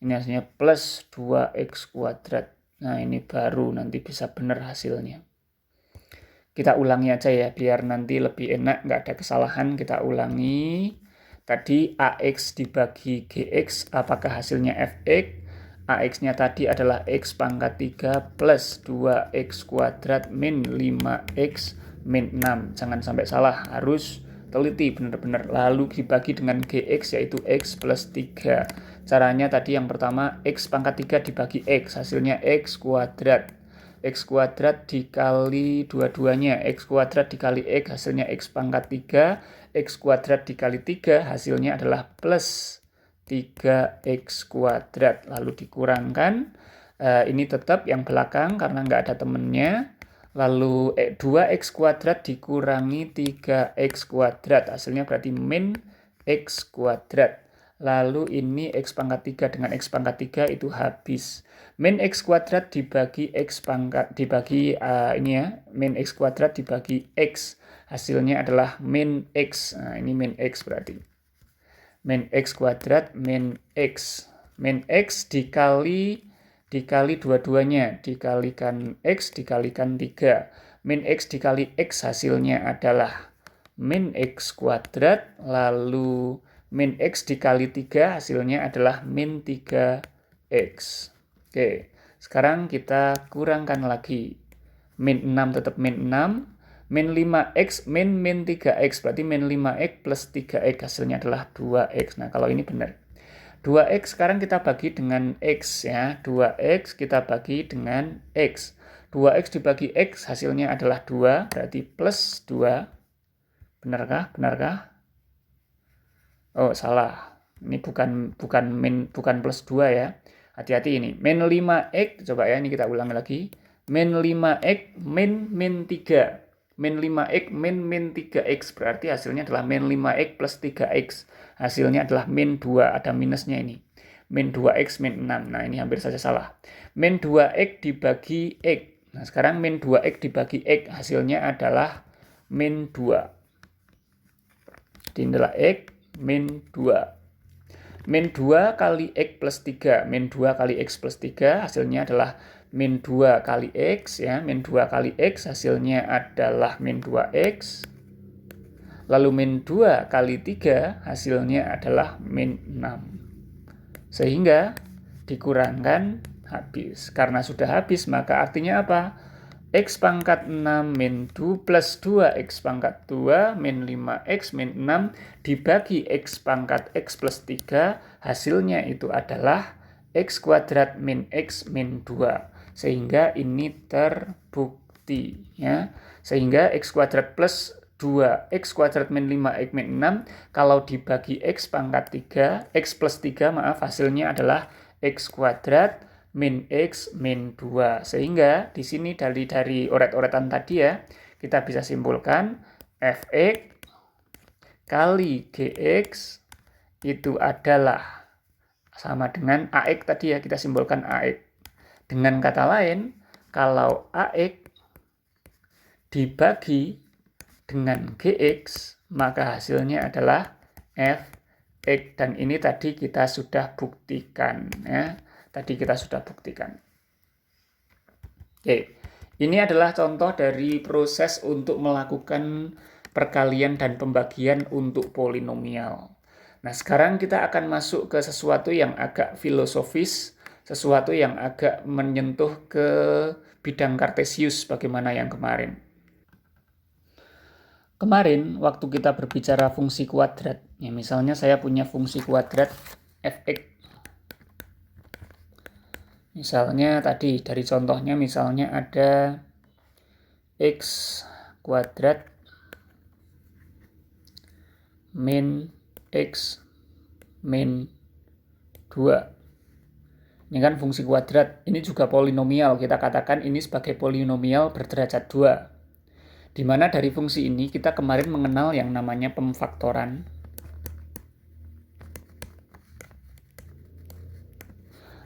S1: Ini hasilnya plus 2x kuadrat. Nah, ini baru nanti bisa benar hasilnya. Kita ulangi aja ya, biar nanti lebih enak, nggak ada kesalahan. Kita ulangi. Tadi AX dibagi GX, apakah hasilnya FX? AX-nya tadi adalah X pangkat 3 plus 2X kuadrat min 5X min 6. Jangan sampai salah, harus teliti benar-benar. Lalu dibagi dengan GX yaitu X plus 3. Caranya tadi yang pertama, X pangkat 3 dibagi X, hasilnya X kuadrat. X kuadrat dikali dua-duanya, X kuadrat dikali X, hasilnya X pangkat 3, X kuadrat dikali 3, hasilnya adalah plus 3X kuadrat. Lalu dikurangkan, ini tetap yang belakang karena nggak ada temennya. Lalu 2X kuadrat dikurangi 3X kuadrat, hasilnya berarti min X kuadrat. Lalu ini X pangkat 3 dengan X pangkat 3 itu habis. Min X kuadrat dibagi X pangkat, dibagi ini ya, min X kuadrat dibagi X. Hasilnya adalah min X. Nah, ini min X berarti. Min X kuadrat min X. Min X dikali dua-duanya. Dikalikan X dikalikan 3. Min X dikali X hasilnya adalah min X kuadrat. Lalu min X dikali 3 hasilnya adalah min 3X. Oke, sekarang kita kurangkan lagi. Min 6 tetap min 6. Min 5X min 3X. Berarti min 5X plus 3X hasilnya adalah 2X. Nah, kalau ini benar. 2X sekarang kita bagi dengan X ya. 2X kita bagi dengan X. 2X dibagi X hasilnya adalah 2. Berarti plus 2. Benarkah? Benarkah? Oh, salah. Ini bukan plus 2 ya. Hati-hati ini. Min 5X, coba ya, ini kita ulangi lagi. Min 5X min 3. Min 5X min 3X. Berarti hasilnya adalah min 5X plus 3X. Hasilnya adalah min 2. Ada minusnya ini. Min 2X min 6. Nah, ini hampir saja salah. Min 2X dibagi X. Nah, sekarang min 2X dibagi X. Hasilnya adalah min 2. Jadi adalah X min 2. Min 2 kali X plus 3. Min 2 kali X plus 3 hasilnya adalah min 2 kali X ya. Min 2 kali X hasilnya adalah min 2X. Lalu min 2 kali 3 hasilnya adalah min 6. Sehingga dikurangkan habis. Karena sudah habis maka artinya apa? X pangkat 6 min 2 plus 2X pangkat 2 min 5X min 6 dibagi X pangkat X plus 3 hasilnya itu adalah X kuadrat min X min 2. Sehingga ini terbukti ya. Sehingga X kuadrat plus 2X kuadrat min 5X min 6 kalau dibagi X pangkat 3 X plus 3 maaf hasilnya adalah X kuadrat min X min 2. Sehingga di sini dari oret-oretan tadi ya, kita bisa simpulkan Fx kali Gx itu adalah sama dengan Ax tadi ya, kita simpulkan Ax. Dengan kata lain, kalau Ax dibagi dengan Gx, maka hasilnya adalah Fx. Dan ini tadi kita sudah buktikan ya. Tadi kita sudah buktikan. Oke, ini adalah contoh dari proses untuk melakukan perkalian dan pembagian untuk polinomial. Nah, sekarang kita akan masuk ke sesuatu yang agak filosofis, sesuatu yang agak menyentuh ke bidang kartesius bagaimana yang kemarin. Kemarin, waktu kita berbicara fungsi kuadrat, ya misalnya saya punya fungsi kuadrat fx. Misalnya tadi dari contohnya misalnya ada X kuadrat min X min 2. Ini kan fungsi kuadrat, ini juga polinomial, kita katakan ini sebagai polinomial berderajat 2. Di mana dari fungsi ini kita kemarin mengenal yang namanya pemfaktoran.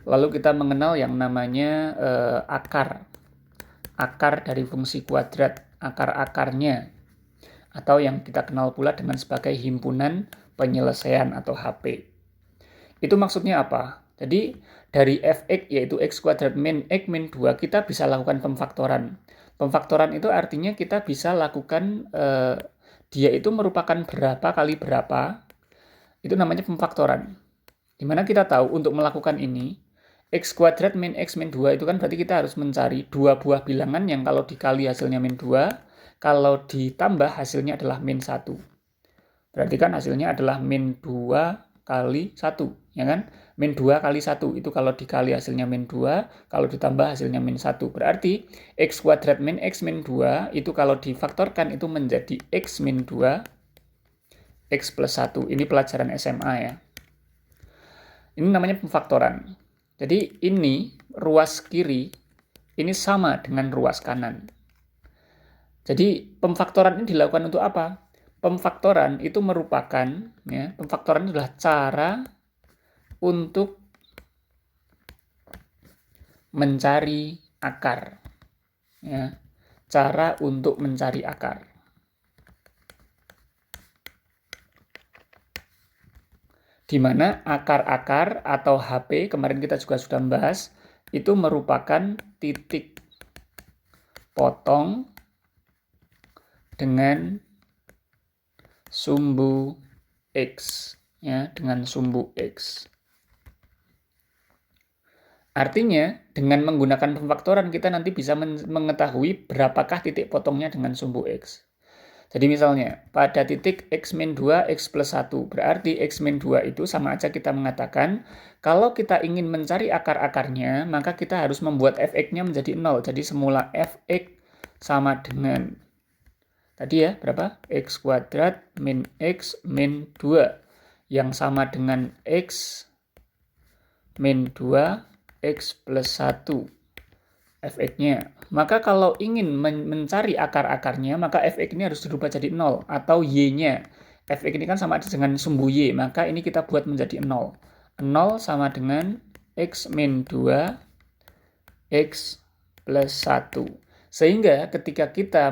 S1: Lalu kita mengenal yang namanya akar dari fungsi kuadrat, akar-akarnya, atau yang kita kenal pula dengan sebagai himpunan penyelesaian atau HP. Itu maksudnya apa? Jadi dari fx yaitu x kuadrat min x min 2 kita bisa lakukan pemfaktoran. Pemfaktoran itu artinya kita bisa lakukan dia itu merupakan berapa kali berapa. Itu namanya pemfaktoran. Dimana kita tahu untuk melakukan ini, x kuadrat min x min 2 itu kan berarti kita harus mencari dua buah bilangan yang kalau dikali hasilnya min 2, kalau ditambah hasilnya adalah min 1. Berarti kan hasilnya adalah min 2 kali 1, ya kan? Min 2 kali 1, itu kalau dikali hasilnya min 2, kalau ditambah hasilnya min 1. Berarti x kuadrat min x min 2, itu kalau difaktorkan itu menjadi x min 2, x plus 1. Ini pelajaran SMA ya. Ini namanya pemfaktoran. Jadi ini ruas kiri, ini sama dengan ruas kanan. Jadi pemfaktoran ini dilakukan untuk apa? Pemfaktoran itu merupakan, ya, pemfaktoran adalah cara untuk mencari akar, ya, cara untuk mencari akar. Di mana akar-akar atau HP, kemarin kita juga sudah membahas, itu merupakan titik potong dengan sumbu X, ya, dengan sumbu X. Artinya, dengan menggunakan pemfaktoran kita nanti bisa mengetahui berapakah titik potongnya dengan sumbu X. Jadi misalnya, pada titik x min 2, x plus 1, berarti x min 2 itu sama aja kita mengatakan, kalau kita ingin mencari akar-akarnya, maka kita harus membuat fx-nya menjadi 0. Jadi semula fx sama dengan, tadi ya, berapa? X kuadrat min x min 2, yang sama dengan x min 2, x plus 1 fx-nya. Maka kalau ingin mencari akar-akarnya, maka fx ini harus dirubah jadi 0, atau y-nya. Fx ini kan sama dengan sumbu y, maka ini kita buat menjadi 0. 0 sama dengan x min 2, x plus 1. Sehingga ketika kita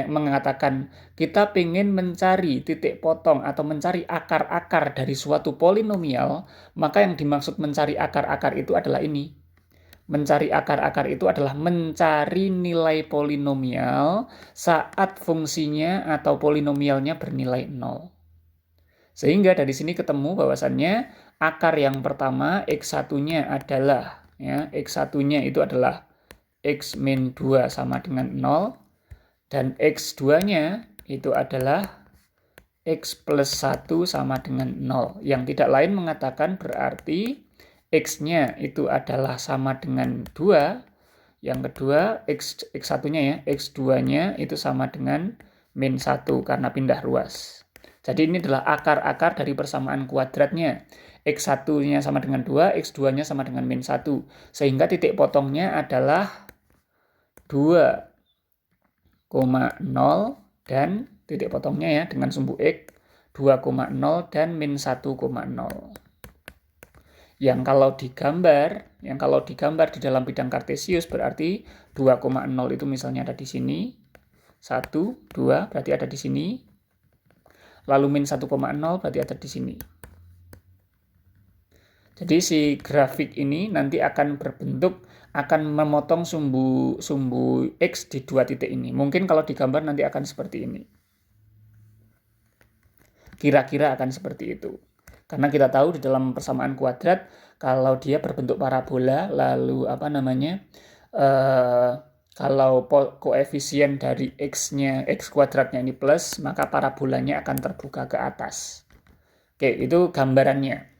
S1: mengatakan kita ingin mencari titik potong atau mencari akar-akar dari suatu polinomial, maka yang dimaksud mencari akar-akar itu adalah ini. Mencari akar-akar itu adalah mencari nilai polinomial saat fungsinya atau polinomialnya bernilai 0. Sehingga dari sini ketemu bahwasannya akar yang pertama x1-nya adalah, ya, x1-nya itu adalah x min 2 sama dengan 0, dan x2-nya itu adalah x plus 1 sama dengan 0. Yang tidak lain mengatakan berarti x-nya itu adalah sama dengan 2, yang kedua x1-nya ya, x2-nya itu sama dengan min 1 karena pindah ruas. Jadi ini adalah akar-akar dari persamaan kuadratnya. X1-nya sama dengan 2, x2-nya sama dengan min 1. Sehingga titik potongnya adalah 2,0 dan titik potongnya ya dengan sumbu X 2,0 dan min 1,0. Yang kalau digambar di dalam bidang kartesius berarti 2,0 itu misalnya ada di sini. 1, 2 berarti ada di sini. Lalu min 1,0 berarti ada di sini. Jadi si grafik ini nanti akan memotong sumbu X di dua titik ini. Mungkin kalau digambar nanti akan seperti ini. Kira-kira akan seperti itu. Karena kita tahu di dalam persamaan kuadrat, kalau dia berbentuk parabola, lalu kalau koefisien dari X-nya, X kuadratnya ini plus, maka parabolanya akan terbuka ke atas. Oke, itu gambarannya.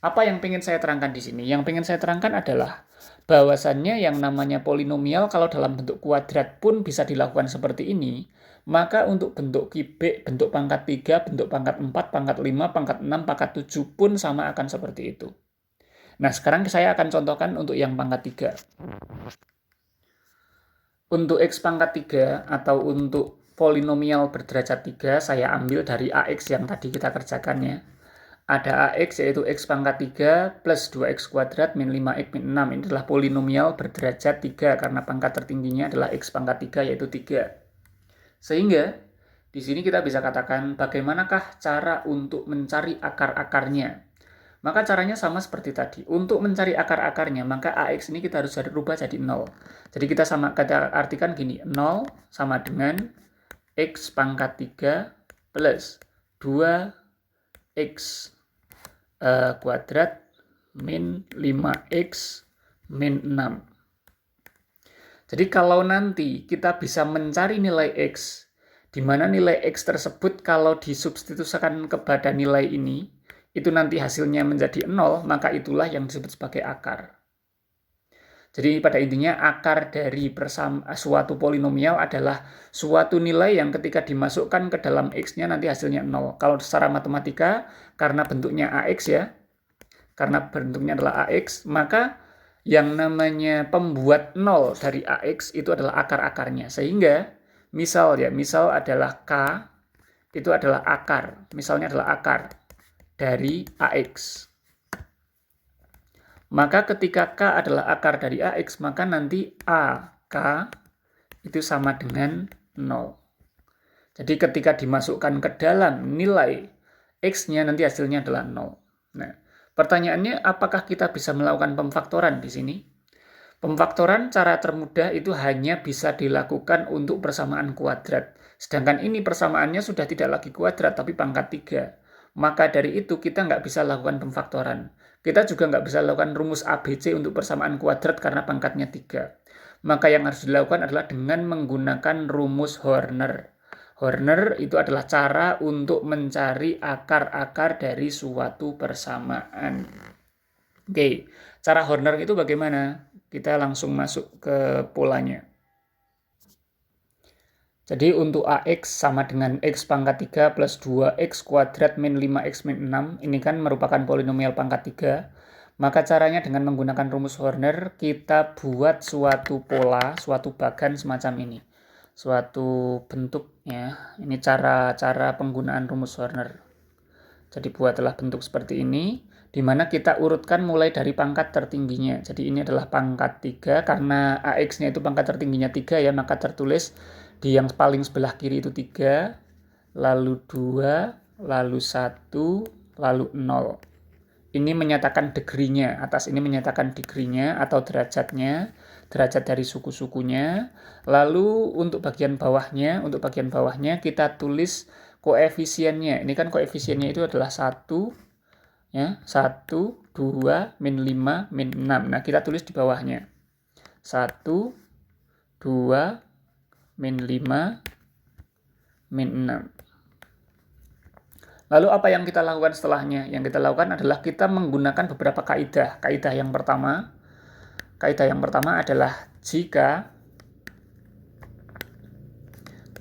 S1: Apa yang ingin saya terangkan di sini? Yang ingin saya terangkan adalah bahwasannya yang namanya polinomial kalau dalam bentuk kuadrat pun bisa dilakukan seperti ini, maka untuk bentuk kubik, bentuk pangkat 3, bentuk pangkat 4, pangkat 5, pangkat 6, pangkat 7 pun sama akan seperti itu. Nah, sekarang saya akan contohkan untuk yang pangkat 3. Untuk X pangkat 3 atau untuk polinomial berderajat 3, saya ambil dari AX yang tadi kita kerjakan ya. Ada AX yaitu X pangkat 3 plus 2X kuadrat min 5X min 6. Ini adalah polinomial berderajat 3 karena pangkat tertingginya adalah X pangkat 3 yaitu 3. Sehingga di sini kita bisa katakan bagaimanakah cara untuk mencari akar-akarnya. Maka caranya sama seperti tadi. Untuk mencari akar-akarnya, maka AX ini kita harus rubah jadi 0. Jadi kita artikan gini, 0 sama dengan X pangkat 3 plus 2X kuadrat min 5x min 6. Jadi kalau nanti kita bisa mencari nilai x, di mana nilai x tersebut kalau disubstitusikan kepada nilai ini, itu nanti hasilnya menjadi 0, maka itulah yang disebut sebagai akar. Jadi pada intinya akar dari suatu polinomial adalah suatu nilai yang ketika dimasukkan ke dalam x-nya nanti hasilnya 0. Kalau secara matematika, karena bentuknya AX ya, karena bentuknya adalah AX, maka yang namanya pembuat 0 dari AX itu adalah akar-akarnya. Sehingga misal adalah K, itu adalah akar. Misalnya adalah akar dari AX. Maka ketika K adalah akar dari AX, maka nanti AK itu sama dengan 0. Jadi ketika dimasukkan ke dalam nilai X-nya, nanti hasilnya adalah 0. Nah, pertanyaannya apakah kita bisa melakukan pemfaktoran di sini? Pemfaktoran cara termudah itu hanya bisa dilakukan untuk persamaan kuadrat. Sedangkan ini persamaannya sudah tidak lagi kuadrat, tapi pangkat 3. Maka dari itu kita nggak bisa lakukan pemfaktoran. Kita juga nggak bisa lakukan rumus ABC untuk persamaan kuadrat karena pangkatnya 3. Maka yang harus dilakukan adalah dengan menggunakan rumus Horner. Horner itu adalah cara untuk mencari akar-akar dari suatu persamaan. Oke, cara Horner itu bagaimana? Kita langsung masuk ke polanya. Jadi untuk AX sama dengan X pangkat 3 plus 2X kuadrat min 5X min 6, ini kan merupakan polinomial pangkat 3. Maka caranya dengan menggunakan rumus Horner, kita buat suatu pola, suatu bagan semacam ini. Suatu bentuknya, ini cara penggunaan rumus Horner. Jadi buatlah bentuk seperti ini, di mana kita urutkan mulai dari pangkat tertingginya. Jadi ini adalah pangkat 3, karena AX-nya itu pangkat tertingginya 3 ya, maka tertulis di yang paling sebelah kiri itu 3, lalu 2, lalu 1, lalu 0. Ini menyatakan degree-nya, atas ini menyatakan degree-nya atau derajatnya, derajat dari suku-sukunya. Lalu untuk bagian bawahnya kita tulis koefisiennya. Ini kan koefisiennya itu adalah 1, ya, 1, 2, min 5, min 6. Nah, kita tulis di bawahnya. 1, 2, min 5, min 6. Lalu apa yang kita lakukan setelahnya? Yang kita lakukan adalah kita menggunakan beberapa kaidah. Kaidah yang pertama adalah jika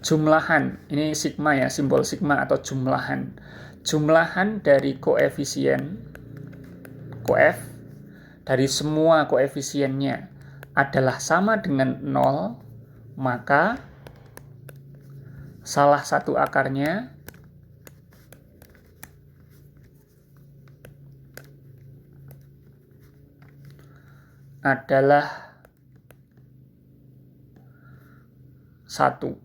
S1: jumlahan, ini sigma ya, simbol sigma atau jumlahan. Jumlahan dari koefisien, koef, dari semua koefisiennya adalah sama dengan 0, maka salah satu akarnya adalah 1.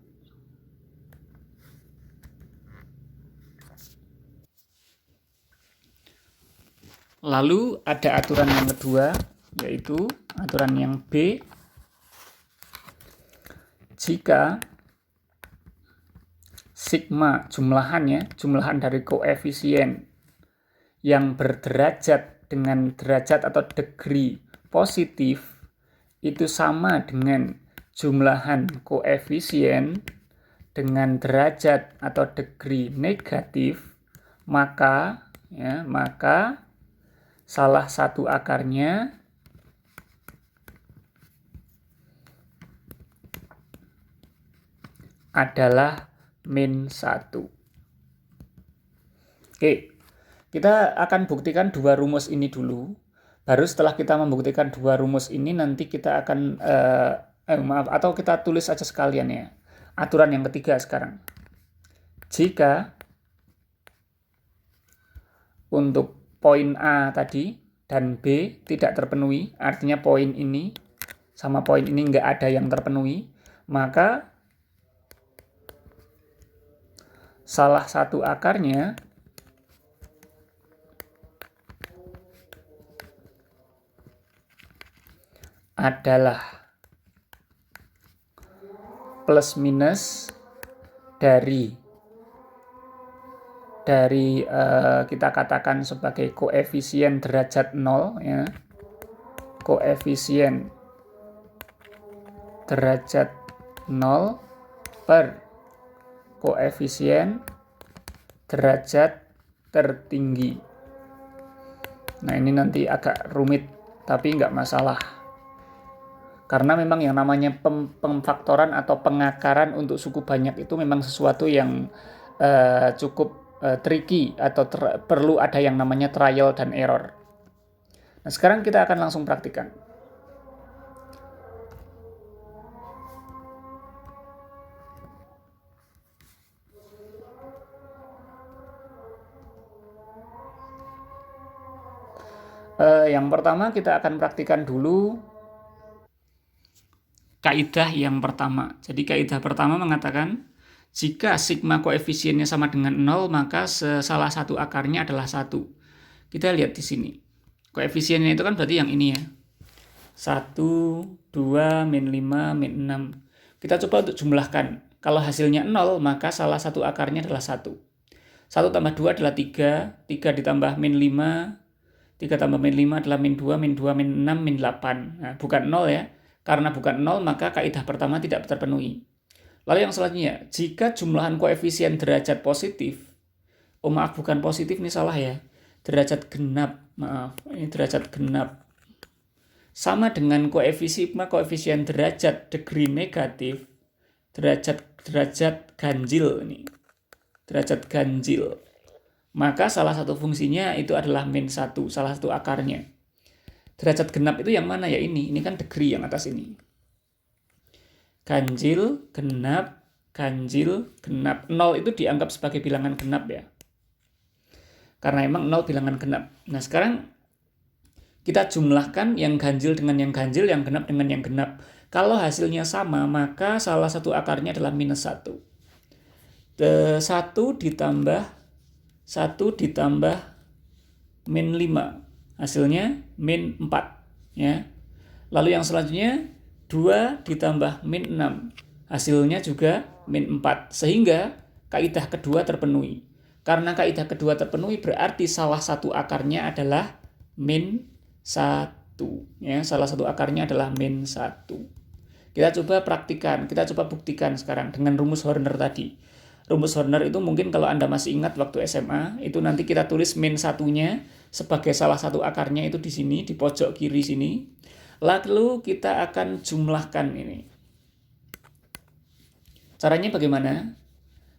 S1: Lalu ada aturan yang kedua, yaitu aturan yang B. Jika sigma jumlahan dari koefisien yang berderajat dengan derajat atau degree positif itu sama dengan jumlahan koefisien dengan derajat atau degree negatif, maka salah satu akarnya adalah min 1. Oke, kita akan buktikan dua rumus ini dulu. Baru setelah kita membuktikan dua rumus ini, nanti kita akan, atau kita tulis aja sekalian ya. Aturan yang ketiga sekarang. Jika untuk poin A tadi dan B tidak terpenuhi, artinya poin ini sama poin ini nggak ada yang terpenuhi, maka salah satu akarnya adalah plus minus dari dari kita katakan sebagai koefisien derajat 0 ya. Koefisien derajat 0 per koefisien derajat tertinggi. Nah, ini nanti agak rumit, tapi nggak masalah. Karena memang yang namanya pemfaktoran atau pengakaran untuk suku banyak itu memang sesuatu yang cukup tricky atau perlu ada yang namanya trial dan error. Nah, sekarang kita akan langsung praktikkan. Yang pertama kita akan praktikkan dulu kaidah yang pertama. Jadi kaidah pertama mengatakan jika sigma koefisiennya sama dengan 0, maka salah satu akarnya adalah 1. Kita lihat di sini. Koefisiennya itu kan berarti yang ini ya. 1, 2, min 5, min 6. Kita coba untuk jumlahkan. Kalau hasilnya 0, maka salah satu akarnya adalah 1. 1 tambah 2 adalah 3. 3 ditambah min 5. 3 tambah min 5 adalah min 2, min 2, min 6, min 8. Nah, bukan 0 ya. Karena bukan 0, maka kaidah pertama tidak terpenuhi. Lalu yang selanjutnya, jika jumlahan koefisien derajat positif, maaf bukan positif, ini salah ya, derajat genap, maaf, ini derajat genap, sama dengan koefisien derajat degree negatif, derajat ganjil ini, derajat ganjil, maka salah satu fungsinya itu adalah min 1, salah satu akarnya. Derajat genap itu yang mana ya ini kan degree yang atas ini. Ganjil, genap, ganjil, genap. 0 itu dianggap sebagai bilangan genap ya. Karena emang 0 bilangan genap. Nah, sekarang kita jumlahkan yang ganjil dengan yang ganjil, yang genap dengan yang genap. Kalau hasilnya sama, maka salah satu akarnya adalah minus 1. 1 ditambah min 5. Hasilnya min 4. Ya. Lalu yang selanjutnya 2 ditambah min 6. Hasilnya juga min 4. Sehingga kaidah kedua terpenuhi. Karena kaidah kedua terpenuhi berarti salah satu akarnya adalah min 1. Ya, salah satu akarnya adalah min 1. Kita coba praktikan, kita coba buktikan sekarang dengan rumus Horner tadi. Rumus Horner itu mungkin kalau Anda masih ingat waktu SMA, itu nanti kita tulis min 1-nya sebagai salah satu akarnya itu di sini, di pojok kiri sini. Lalu kita akan jumlahkan ini. Caranya bagaimana?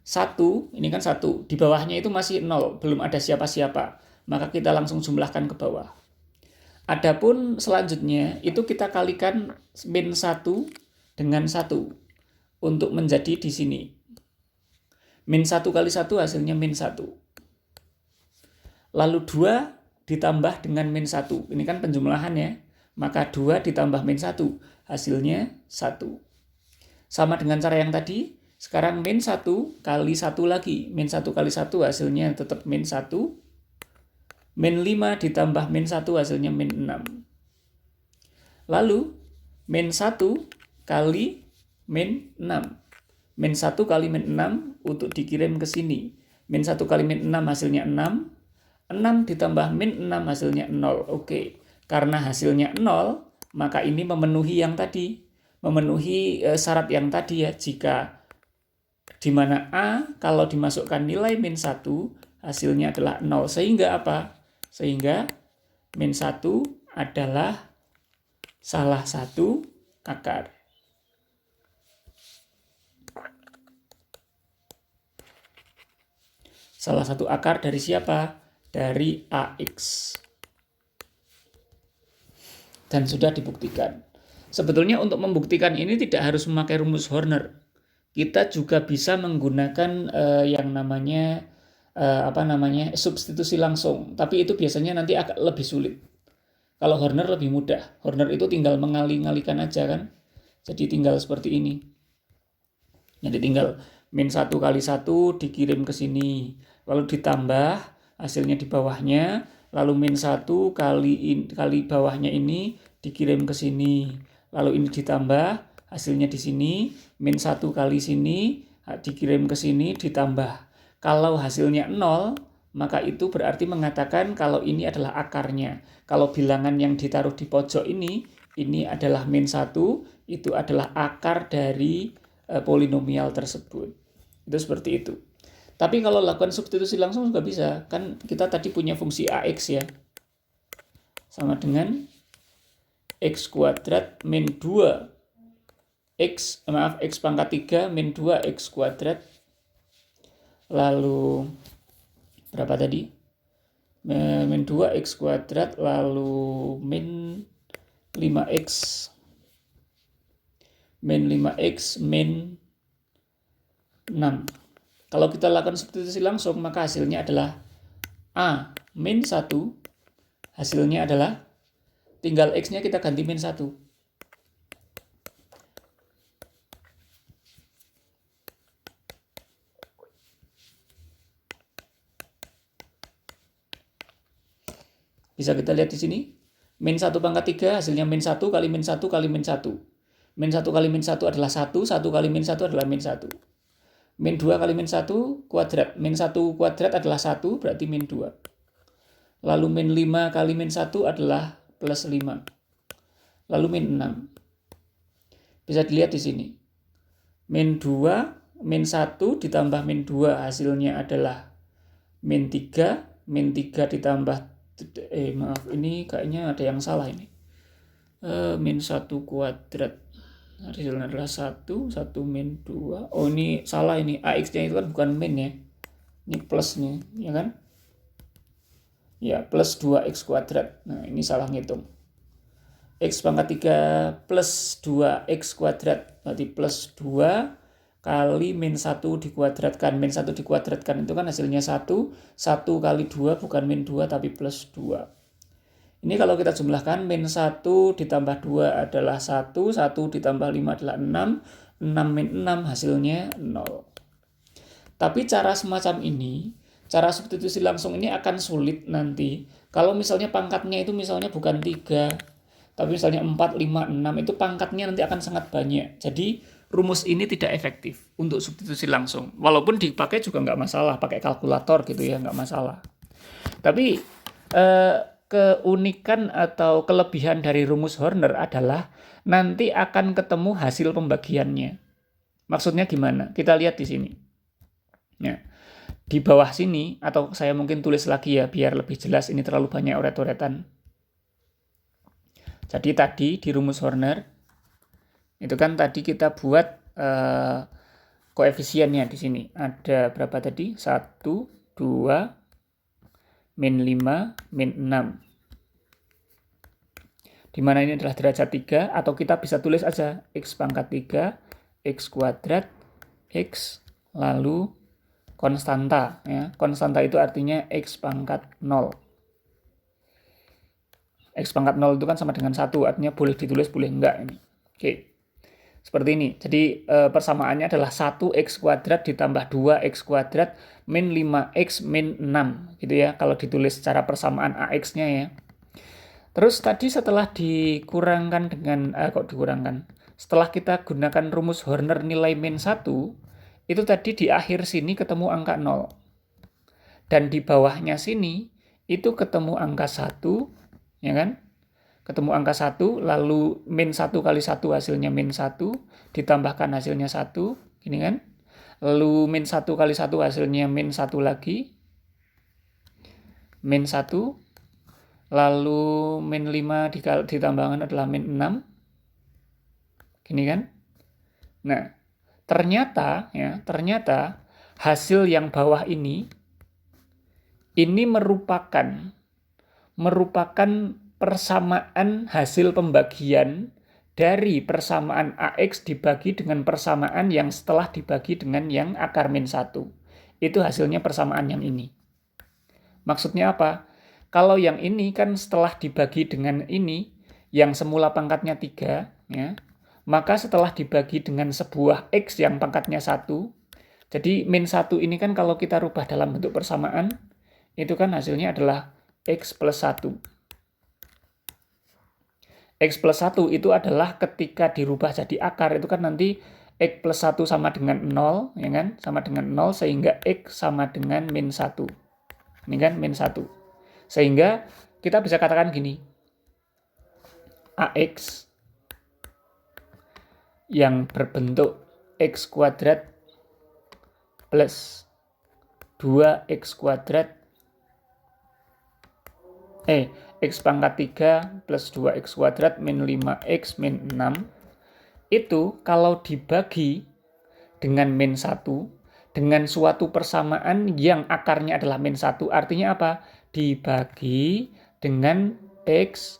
S1: 1, ini kan 1. Di bawahnya itu masih 0, belum ada siapa-siapa. Maka kita langsung jumlahkan ke bawah. Adapun selanjutnya, itu kita kalikan min 1 dengan 1 untuk menjadi di sini. Min 1 kali 1 hasilnya min 1. Lalu 2 ditambah dengan min 1. Ini kan penjumlahan ya. Maka 2 ditambah min 1, hasilnya 1. Sama dengan cara yang tadi, sekarang min 1 kali 1 lagi. Min 1 kali 1 hasilnya tetap min 1. Min 5 ditambah min 1 hasilnya min 6. Lalu, min 1 kali min 6. Min 1 kali min 6 untuk dikirim ke sini. Min 1 kali min 6 hasilnya 6. 6 ditambah min 6 hasilnya 0. Oke. Karena hasilnya 0, maka ini memenuhi yang tadi. Memenuhi syarat yang tadi ya. Jika di mana A kalau dimasukkan nilai min 1, hasilnya adalah 0. Sehingga apa? Sehingga min 1 adalah salah satu akar. Salah satu akar dari siapa? Dari AX. Dan sudah dibuktikan. Sebetulnya untuk membuktikan ini tidak harus memakai rumus Horner. Kita juga bisa menggunakan yang namanya substitusi langsung. Tapi itu biasanya nanti agak lebih sulit. Kalau Horner lebih mudah. Horner itu tinggal mengali-ngalikan aja kan. Jadi tinggal seperti ini. Jadi tinggal min 1 kali 1 dikirim ke sini. Lalu ditambah hasilnya di bawahnya. Lalu min 1 kali bawahnya ini dikirim ke sini. Lalu ini ditambah, hasilnya di sini. Min 1 kali sini dikirim ke sini ditambah. Kalau hasilnya 0, maka itu berarti mengatakan kalau ini adalah akarnya. Kalau bilangan yang ditaruh di pojok ini adalah min 1, itu adalah akar dari polinomial tersebut. Itu seperti itu. Tapi kalau lakukan substitusi langsung juga bisa. Kan kita tadi punya fungsi AX ya. Sama dengan X kuadrat min 2 X pangkat 3 min 2 X kuadrat. Lalu berapa tadi? Min 2 X kuadrat lalu min 5X min 5X min 6. Kalau kita lakukan substitusi langsung, maka hasilnya adalah A min 1, hasilnya adalah tinggal X-nya kita ganti min 1. Bisa kita lihat di sini, min 1 pangkat 3 hasilnya min 1 kali min 1 kali min 1. Min 1 kali min 1 adalah 1, 1 kali min 1 adalah min 1. Min 2 kali min 1 kuadrat. Min 1 kuadrat adalah 1, berarti min 2. Lalu min 5 kali min 1 adalah plus 5. Lalu min 6. Bisa dilihat di sini. Min 2, min 1 ditambah min 2 hasilnya adalah min 3. Min 3 ditambah, ini kayaknya ada yang salah ini. Min 1 kuadrat. Hasilnya adalah 1 min 2. Oh ini salah ini. AX-nya itu kan bukan min ya. Ini plus nih, ya kan? Ya, plus 2X kuadrat. Nah, ini salah ngitung. X pangkat 3 plus 2X kuadrat. Berarti plus 2 kali min 1 dikuadratkan. Min 1 dikuadratkan itu kan hasilnya 1. 1 kali 2 bukan min 2 tapi plus 2. Ini kalau kita jumlahkan, min 1 ditambah 2 adalah 1, 1 ditambah 5 adalah 6, 6 min 6 hasilnya 0. Tapi cara semacam ini, cara substitusi langsung ini akan sulit nanti. Kalau misalnya pangkatnya itu misalnya bukan 3, tapi misalnya 4, 5, 6, itu pangkatnya nanti akan sangat banyak. Jadi rumus ini tidak efektif untuk substitusi langsung. Walaupun dipakai juga nggak masalah, pakai kalkulator gitu ya, nggak masalah. Tapi keunikan atau kelebihan dari rumus Horner adalah nanti akan ketemu hasil pembagiannya. Maksudnya gimana? Kita lihat di sini. Ya. Di bawah sini, atau saya mungkin tulis lagi ya biar lebih jelas, ini terlalu banyak oret-oretan. Jadi tadi di rumus Horner, itu kan tadi kita buat koefisiennya di sini. Ada berapa tadi? 1, 2, min 5, min 6. Dimana ini adalah derajat 3, atau kita bisa tulis aja X pangkat 3, X kuadrat, X, lalu konstanta. Ya. Konstanta itu artinya X pangkat 0. X pangkat 0 itu kan sama dengan 1, artinya boleh ditulis, boleh enggak. Ini. Oke. Seperti ini. Jadi persamaannya adalah 1x kuadrat ditambah 2x kuadrat min 5x min 6 gitu ya kalau ditulis secara persamaan AX-nya ya. Terus tadi setelah dikurangkan dengan setelah kita gunakan rumus Horner nilai min 1, itu tadi di akhir sini ketemu angka 0. Dan di bawahnya sini itu ketemu angka 1, ya kan? Ketemu angka 1, lalu min 1 kali 1 hasilnya min 1, ditambahkan hasilnya 1, gini kan. Lalu min 1 kali 1 hasilnya min 1 lagi, min 1, lalu min 5 ditambahkan adalah min 6, gini kan. Nah, ternyata hasil yang bawah ini merupakan persamaan hasil pembagian dari persamaan AX dibagi dengan persamaan yang setelah dibagi dengan yang akar min 1. Itu hasilnya persamaan yang ini. Maksudnya apa? Kalau yang ini kan setelah dibagi dengan ini, yang semula pangkatnya 3, ya, maka setelah dibagi dengan sebuah X yang pangkatnya 1, jadi min 1 ini kan kalau kita rubah dalam bentuk persamaan, itu kan hasilnya adalah X plus 1. X plus 1 itu adalah ketika dirubah jadi akar, itu kan nanti X plus 1 sama dengan 0, ya kan? Sama dengan 0, sehingga X sama dengan min 1. Ini kan min 1. Sehingga kita bisa katakan gini, AX yang berbentuk X kuadrat plus 2X kuadrat X pangkat 3 plus 2X kuadrat min 5X min 6 itu kalau dibagi dengan min 1 dengan suatu persamaan yang akarnya adalah min 1, artinya apa? Dibagi dengan X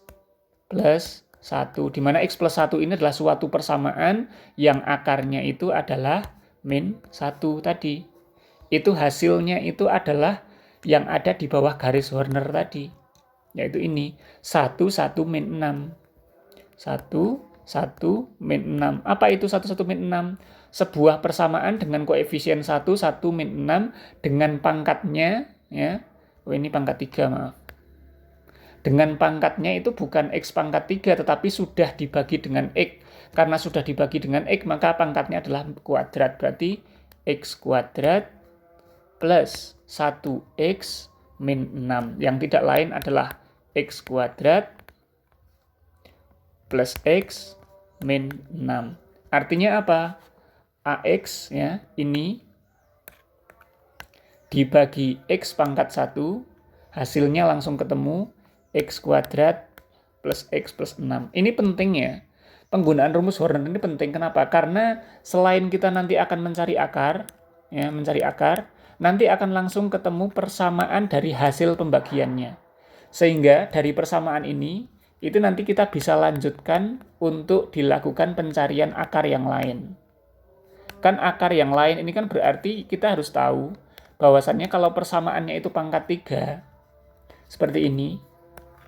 S1: plus 1, di mana X plus 1 ini adalah suatu persamaan yang akarnya itu adalah min 1 tadi. Itu hasilnya itu adalah yang ada di bawah garis Horner tadi, yaitu ini 1, 1, min 6. 1, 1, min 6. Apa itu 1, 1, min 6? Sebuah persamaan dengan koefisien 1, 1, min 6 dengan pangkatnya, ya. Ini pangkat 3, maaf. Dengan pangkatnya itu bukan X pangkat 3, tetapi sudah dibagi dengan X. Karena sudah dibagi dengan X, maka pangkatnya adalah kuadrat. Berarti X kuadrat plus 1X min 6. Yang tidak lain adalah X kuadrat plus X min 6. Artinya apa? AX ya, ini dibagi X pangkat 1, hasilnya langsung ketemu X kuadrat plus X plus 6. Ini penting ya. Penggunaan rumus Horner ini penting. Kenapa? Karena selain kita nanti akan mencari akar, ya, nanti akan langsung ketemu persamaan dari hasil pembagiannya. Sehingga dari persamaan ini, itu nanti kita bisa lanjutkan untuk dilakukan pencarian akar yang lain. Kan akar yang lain ini kan berarti kita harus tahu bahwasannya kalau persamaannya itu pangkat 3, seperti ini,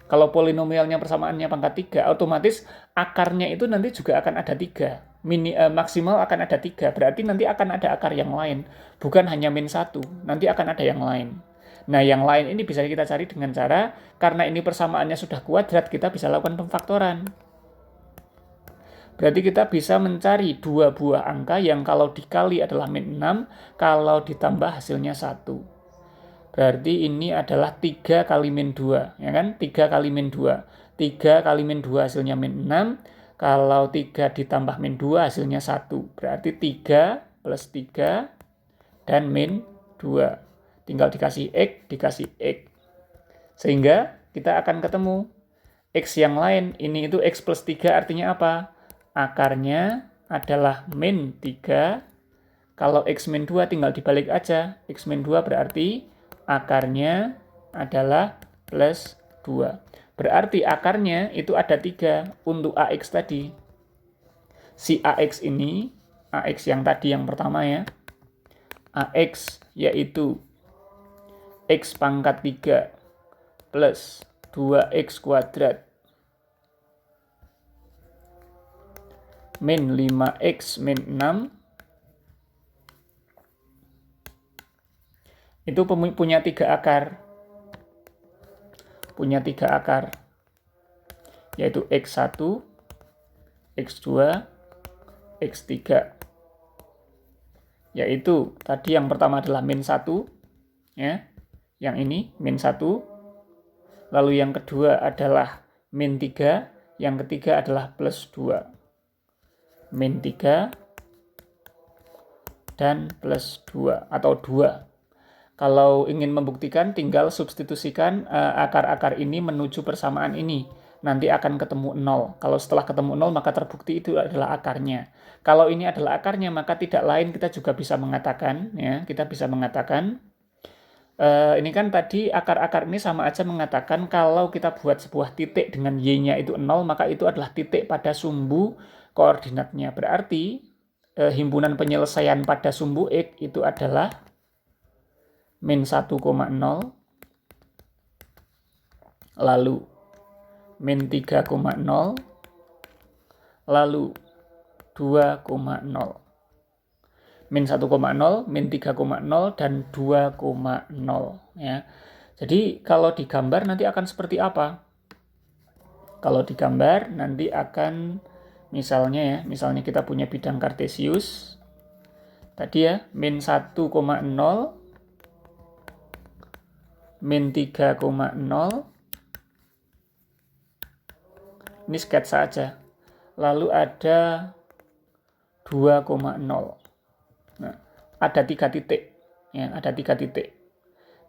S1: kalau polinomialnya persamaannya pangkat 3, otomatis akarnya itu nanti juga akan ada 3. Maksimal akan ada 3, berarti nanti akan ada akar yang lain. Bukan hanya min 1, nanti akan ada yang lain. Nah, yang lain ini bisa kita cari dengan cara, karena ini persamaannya sudah kuadrat, kita bisa lakukan pemfaktoran. Berarti kita bisa mencari 2 buah angka yang kalau dikali adalah min 6, kalau ditambah hasilnya 1. Berarti ini adalah 3 kali min 2, ya kan? 3 kali min 2. 3 kali min 2 hasilnya min 6, kalau 3 ditambah min 2 hasilnya 1. Berarti 3 plus 3 dan min 2. Tinggal dikasih X, dikasih X. Sehingga kita akan ketemu X yang lain. Ini itu X plus 3 artinya apa? Akarnya adalah min 3. Kalau X min 2 tinggal dibalik aja. X min 2 berarti akarnya adalah plus 2. Berarti akarnya itu ada 3 untuk AX tadi. Si AX ini, AX yang tadi yang pertama ya, AX yaitu X pangkat 3 plus 2X kuadrat min 5X min 6 itu punya 3 akar. Punya 3 akar. Yaitu X1, X2, X3. Yaitu tadi yang pertama adalah min 1, ya. Yang ini min 1. Lalu yang kedua adalah min 3, yang ketiga adalah plus 2. Min 3 dan plus 2 atau 2. Kalau ingin membuktikan, tinggal substitusikan akar-akar ini menuju persamaan ini. Nanti akan ketemu 0. Kalau setelah ketemu 0, maka terbukti itu adalah akarnya. Kalau ini adalah akarnya, maka tidak lain kita juga bisa mengatakan, ya, kita bisa mengatakan, ini kan tadi akar-akar ini sama aja mengatakan kalau kita buat sebuah titik dengan Y-nya itu 0, maka itu adalah titik pada sumbu koordinatnya. Berarti himpunan penyelesaian pada sumbu X itu adalah min 1,0, lalu min 3,0, lalu 2,0. Min 1,0, min 3,0, dan 2,0. Ya. Jadi kalau digambar nanti akan seperti apa? Kalau digambar nanti akan Misalnya kita punya bidang kartesius. Tadi ya, min 1,0, min 3,0. Ini sketsa aja. Lalu ada 2,0. Nah, ada 3 titik. Ya, ada 3 titik.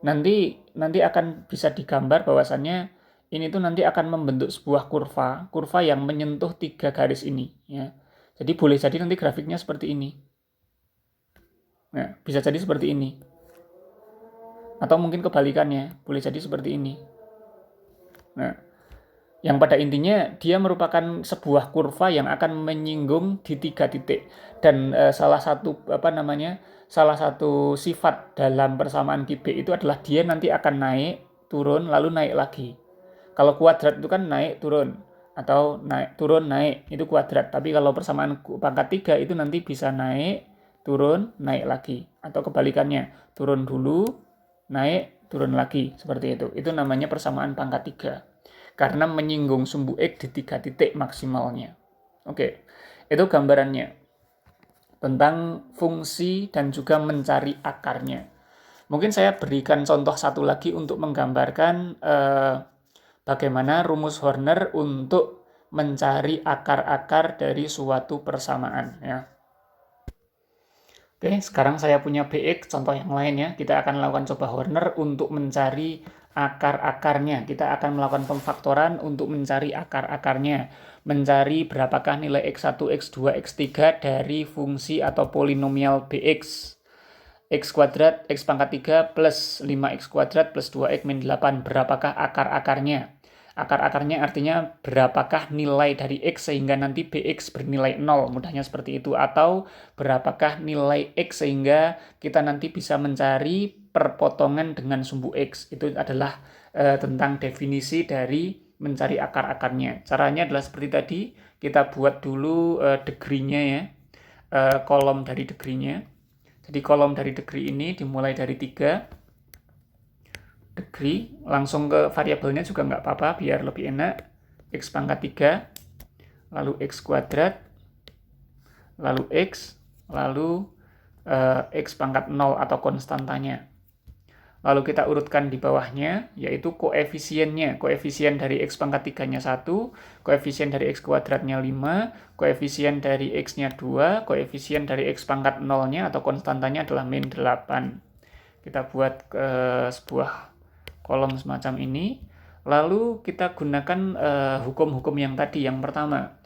S1: Nanti akan bisa digambar bahwasannya ini tuh nanti akan membentuk sebuah kurva yang menyentuh 3 garis ini. Ya. Jadi boleh jadi nanti grafiknya seperti ini. Nah, bisa jadi seperti ini. Atau mungkin kebalikannya, boleh jadi seperti ini. Nah, yang pada intinya dia merupakan sebuah kurva yang akan menyinggung di 3 titik. Dan salah satu sifat dalam persamaan kubik itu adalah dia nanti akan naik, turun, lalu naik lagi. Kalau kuadrat itu kan naik, turun, atau naik, turun, naik, itu kuadrat. Tapi kalau persamaan pangkat 3 itu nanti bisa naik, turun, naik lagi. Atau kebalikannya, turun dulu, naik, turun lagi, seperti itu. Itu namanya persamaan pangkat 3. Karena menyinggung sumbu X di 3 titik maksimalnya. Oke, itu gambarannya tentang fungsi dan juga mencari akarnya. Mungkin saya berikan contoh satu lagi untuk menggambarkan bagaimana rumus Horner untuk mencari akar-akar dari suatu persamaan. Ya. Oke, sekarang saya punya BX, contoh yang lain ya. Kita akan melakukan coba Horner untuk mencari akar-akarnya. Kita akan melakukan pemfaktoran untuk mencari akar-akarnya. Mencari berapakah nilai X1, X2, X3 dari fungsi atau polinomial BX. X kuadrat, X pangkat 3 plus 5X kuadrat plus 2X min 8. Berapakah akar-akarnya? Akar-akarnya artinya berapakah nilai dari X sehingga nanti BX bernilai 0, mudahnya seperti itu. Atau berapakah nilai X sehingga kita nanti bisa mencari perpotongan dengan sumbu X. Itu adalah tentang definisi dari mencari akar-akarnya. Caranya adalah seperti tadi, kita buat dulu degree-nya ya, kolom dari degree-nya. Jadi kolom dari degree ini dimulai dari 3 degree, langsung ke variabelnya juga nggak apa-apa biar lebih enak. X pangkat 3, lalu X kuadrat, lalu X, lalu X pangkat 0 atau konstantanya. Lalu kita urutkan di bawahnya, yaitu koefisiennya. Koefisien dari X pangkat 3-nya 1, koefisien dari X kuadratnya 5, koefisien dari X-nya 2, koefisien dari X pangkat 0-nya atau konstantanya adalah min 8. Kita buat sebuah kolom semacam ini. Lalu kita gunakan hukum-hukum yang tadi. Yang pertama,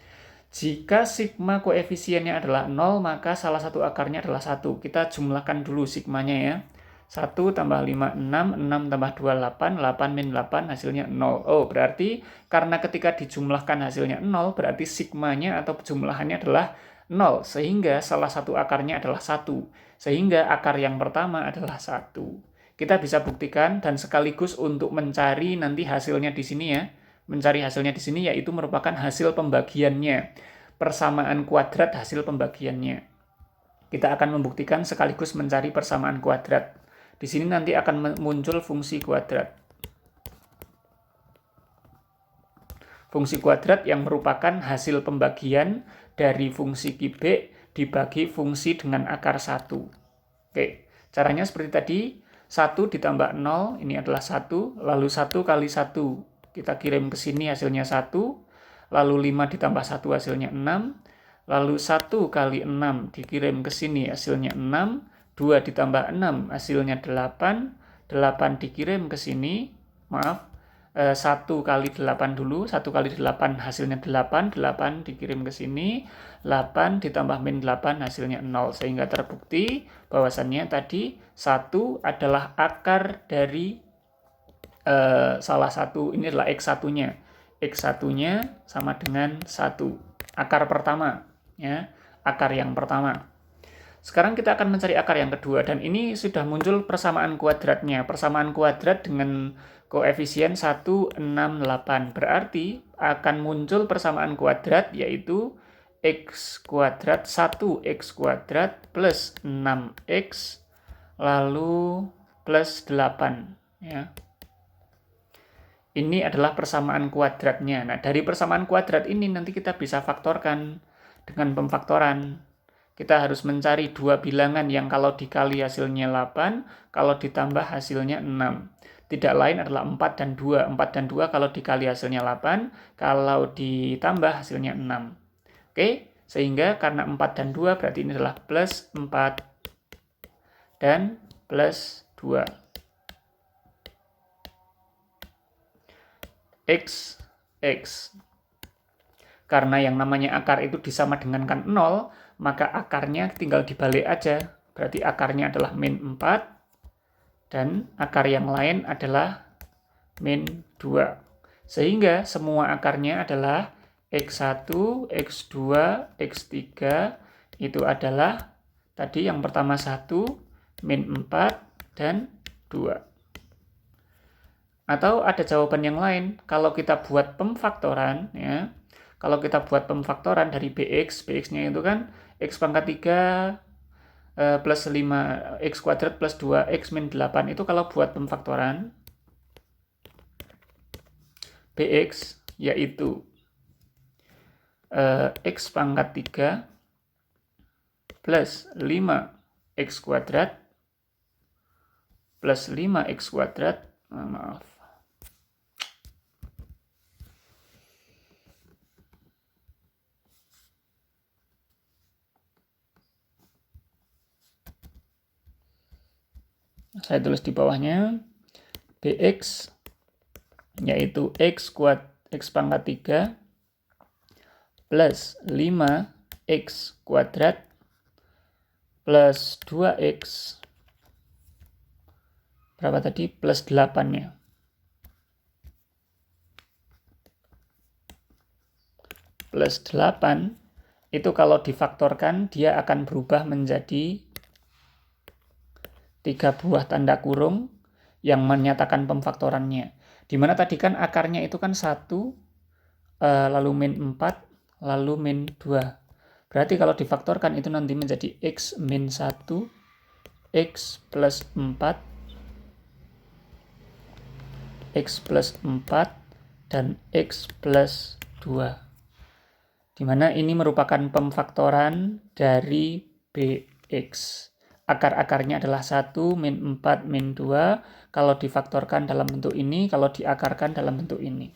S1: jika sigma koefisiennya adalah 0, maka salah satu akarnya adalah 1. Kita jumlahkan dulu sigmanya ya. 1 tambah 5, 6, 6 tambah 2, 8, 8 min 8 hasilnya 0. Oh, berarti karena ketika dijumlahkan hasilnya 0, berarti sigmanya atau jumlahannya adalah 0. Sehingga salah satu akarnya adalah 1. Sehingga akar yang pertama adalah 1. Kita bisa buktikan dan sekaligus untuk mencari nanti hasilnya di sini ya. Mencari hasilnya di sini yaitu merupakan hasil pembagiannya. Persamaan kuadrat hasil pembagiannya. Kita akan membuktikan sekaligus mencari persamaan kuadrat. Di sini nanti akan muncul fungsi kuadrat. Fungsi kuadrat yang merupakan hasil pembagian dari fungsi kubik dibagi fungsi dengan akar 1. Oke, caranya seperti tadi. 1 ditambah 0, ini adalah 1, lalu 1 kali 1, kita kirim ke sini hasilnya 1, lalu 5 ditambah 1 hasilnya 6, lalu 1 kali 6 dikirim ke sini hasilnya 6, 2 ditambah 6 hasilnya 8, 8 dikirim ke sini, 1 kali 8 dulu, 1 kali 8 hasilnya 8, 8 dikirim ke sini, 8 ditambah min 8 hasilnya 0. Sehingga terbukti bahwasannya tadi 1 adalah akar dari salah satu, ini adalah X1-nya. X1-nya sama dengan 1. Akar pertama, ya, akar yang pertama. Sekarang kita akan mencari akar yang kedua, dan ini sudah muncul persamaan kuadratnya. Persamaan kuadrat dengan koefisien 1, 6, 8. Berarti akan muncul persamaan kuadrat, yaitu X kuadrat 1X kuadrat plus 6X, lalu plus 8. Ya. Ini adalah persamaan kuadratnya. Nah, dari persamaan kuadrat ini nanti kita bisa faktorkan. dengan pemfaktoran. Kita harus mencari dua bilangan yang kalau dikali hasilnya 8, kalau ditambah hasilnya 6. Tidak lain adalah 4 dan 2. 4 dan 2 kalau dikali hasilnya 8, kalau ditambah hasilnya 6. Oke, sehingga karena 4 dan 2 berarti ini adalah plus 4 dan plus 2. X. Karena yang namanya akar itu disama dengankan 0, maka akarnya tinggal dibalik aja. Berarti akarnya adalah min 4, dan akar yang lain adalah min 2. Sehingga semua akarnya adalah X1, X2, X3, itu adalah tadi yang pertama 1, min 4, dan 2. Atau ada jawaban yang lain, kalau kita buat pemfaktoran, ya, kalau kita buat pemfaktoran dari bx-nya itu kan x pangkat 3 plus 5, x kuadrat plus 2x min 8, itu kalau buat pemfaktoran bx yaitu x pangkat 3 plus 5x kuadrat plus 5x kuadrat, maaf, saya tulis di bawahnya, bx yaitu x pangkat 3 plus 5x kuadrat plus 2x, berapa tadi? Plus 8-nya. Plus 8, itu kalau difaktorkan, dia akan berubah menjadi 3 buah tanda kurung yang menyatakan pemfaktorannya. Dimana tadi kan akarnya itu kan 1, lalu min 4, lalu min 2. Berarti kalau difaktorkan itu nanti menjadi x min 1, x plus 4, x plus 4, dan x plus 2. Dimana ini merupakan pemfaktoran dari bx. Akar-akarnya adalah 1, min 4, min 2, kalau difaktorkan dalam bentuk ini, kalau diakarkan dalam bentuk ini.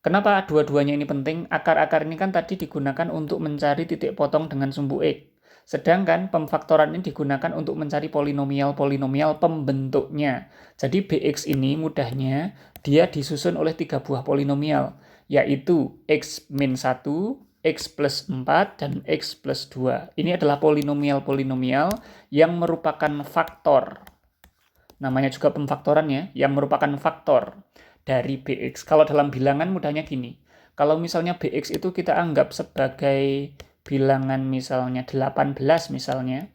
S1: Kenapa dua-duanya ini penting? Akar-akar ini kan tadi digunakan untuk mencari titik potong dengan sumbu X. Sedangkan pemfaktoran ini digunakan untuk mencari polinomial-polinomial pembentuknya. Jadi bx ini mudahnya, dia disusun oleh 3 buah polinomial, yaitu x min 1, x plus 4, dan x plus 2. Ini adalah polinomial-polinomial yang merupakan faktor. Namanya juga pemfaktoran ya, yang merupakan faktor dari bx. Kalau dalam bilangan mudahnya gini. Kalau misalnya bx itu kita anggap sebagai bilangan misalnya 18 misalnya,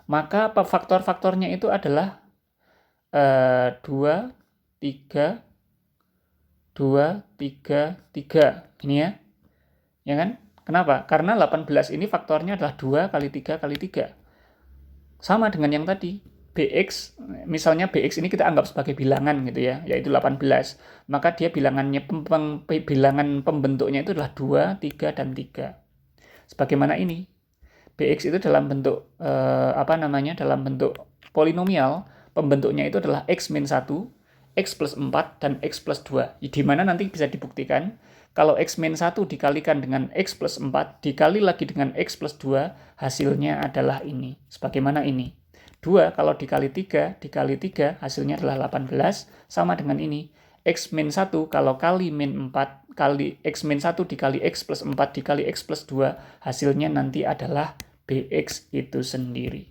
S1: maka faktor-faktornya itu adalah 2, 3, 2, 3, 3. Ini ya. Ya kan? Kenapa? Karena 18 ini faktornya adalah 2 kali 3 kali 3. Sama dengan yang tadi. bx, misalnya bx ini kita anggap sebagai bilangan gitu ya, yaitu 18. Maka dia bilangannya bilangan pembentuknya itu adalah 2, 3, dan 3. Sebagaimana ini. bx itu dalam bentuk dalam bentuk polinomial, pembentuknya itu adalah x min 1, x plus 4, dan x plus 2. Di mana nanti bisa dibuktikan kalau x min 1 dikalikan dengan x plus 4 dikali lagi dengan x plus 2, hasilnya adalah ini. Sebagaimana ini. 2 kalau dikali 3 hasilnya adalah 18, sama dengan ini. X min 1 kalau kali min 4 kali x min 1 dikali x plus 4 dikali x plus 2, hasilnya nanti adalah bx itu sendiri.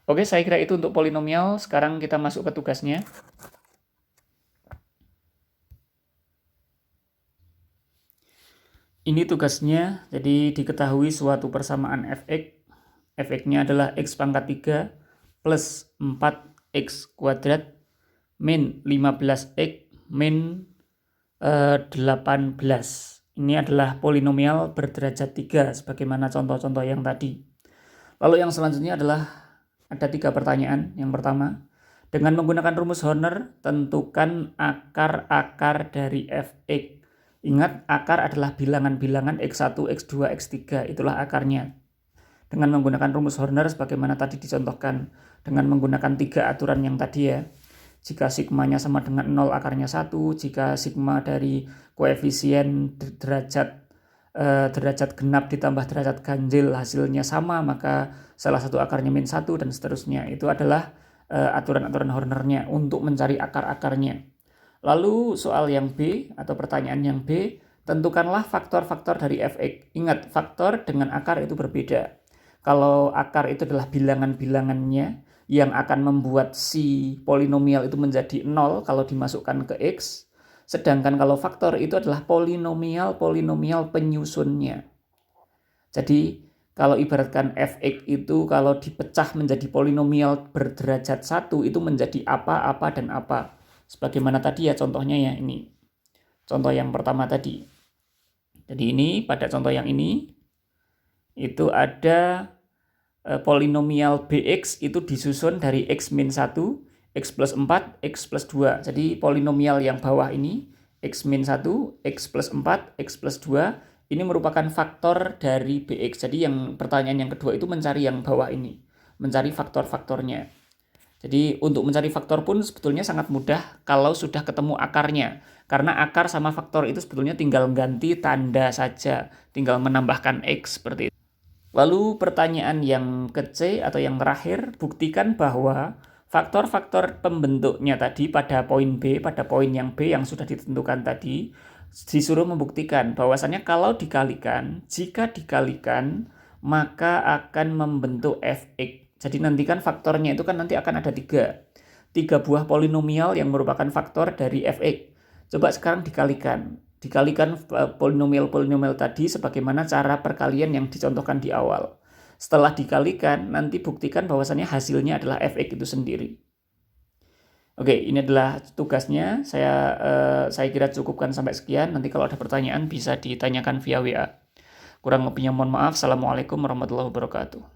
S1: Oke, saya kira itu untuk polinomial. Sekarang kita masuk ke tugasnya. Ini tugasnya, jadi diketahui suatu persamaan fx. Fx-nya adalah x pangkat 3 plus 4x kuadrat min 15x min 18. Ini adalah polinomial berderajat 3 sebagaimana contoh-contoh yang tadi. Lalu yang selanjutnya adalah ada 3 pertanyaan. Yang pertama, dengan menggunakan rumus Horner, tentukan akar-akar dari fx. Ingat, akar adalah bilangan-bilangan X1, X2, X3, itulah akarnya. Dengan menggunakan rumus Horner sebagaimana tadi dicontohkan, dengan menggunakan 3 aturan yang tadi ya. Jika sigmanya sama dengan 0, akarnya 1. Jika sigma dari koefisien derajat genap ditambah derajat ganjil hasilnya sama, maka salah satu akarnya -1 dan seterusnya. Itu adalah aturan-aturan Hornernya untuk mencari akar-akarnya. Lalu soal yang B atau pertanyaan yang B, tentukanlah faktor-faktor dari fx. Ingat, faktor dengan akar itu berbeda. Kalau akar itu adalah bilangan-bilangannya yang akan membuat si polinomial itu menjadi 0 kalau dimasukkan ke X. Sedangkan kalau faktor itu adalah polinomial penyusunnya. Jadi kalau ibaratkan fx itu kalau dipecah menjadi polinomial berderajat 1 itu menjadi apa, apa, dan apa. Sebagaimana tadi ya contohnya ya ini. Contoh yang pertama tadi. Jadi ini pada contoh yang ini itu ada polinomial bx itu disusun dari x-1, x plus 4, x plus 2. Jadi polinomial yang bawah ini x-1, x plus 4, x plus 2 ini merupakan faktor dari bx. Jadi yang pertanyaan yang kedua itu mencari yang bawah ini, mencari faktor-faktornya. Jadi untuk mencari faktor pun sebetulnya sangat mudah kalau sudah ketemu akarnya. Karena akar sama faktor itu sebetulnya tinggal ganti tanda saja, tinggal menambahkan X seperti itu. Lalu pertanyaan yang ke C atau yang terakhir, buktikan bahwa faktor-faktor pembentuknya tadi pada poin B, pada poin yang B yang sudah ditentukan tadi, disuruh membuktikan bahwasannya kalau dikalikan, jika dikalikan, maka akan membentuk fx. Jadi nanti kan faktornya itu kan nanti akan ada 3 buah polinomial yang merupakan faktor dari fx. Coba sekarang dikalikan polinomial-polinomial tadi sebagaimana cara perkalian yang dicontohkan di awal. Setelah dikalikan, nanti buktikan bahwasannya hasilnya adalah fx itu sendiri. Oke, ini adalah tugasnya. Saya kira cukupkan sampai sekian. Nanti kalau ada pertanyaan bisa ditanyakan via WA. Kurang lebihnya mohon maaf. Assalamualaikum warahmatullahi wabarakatuh.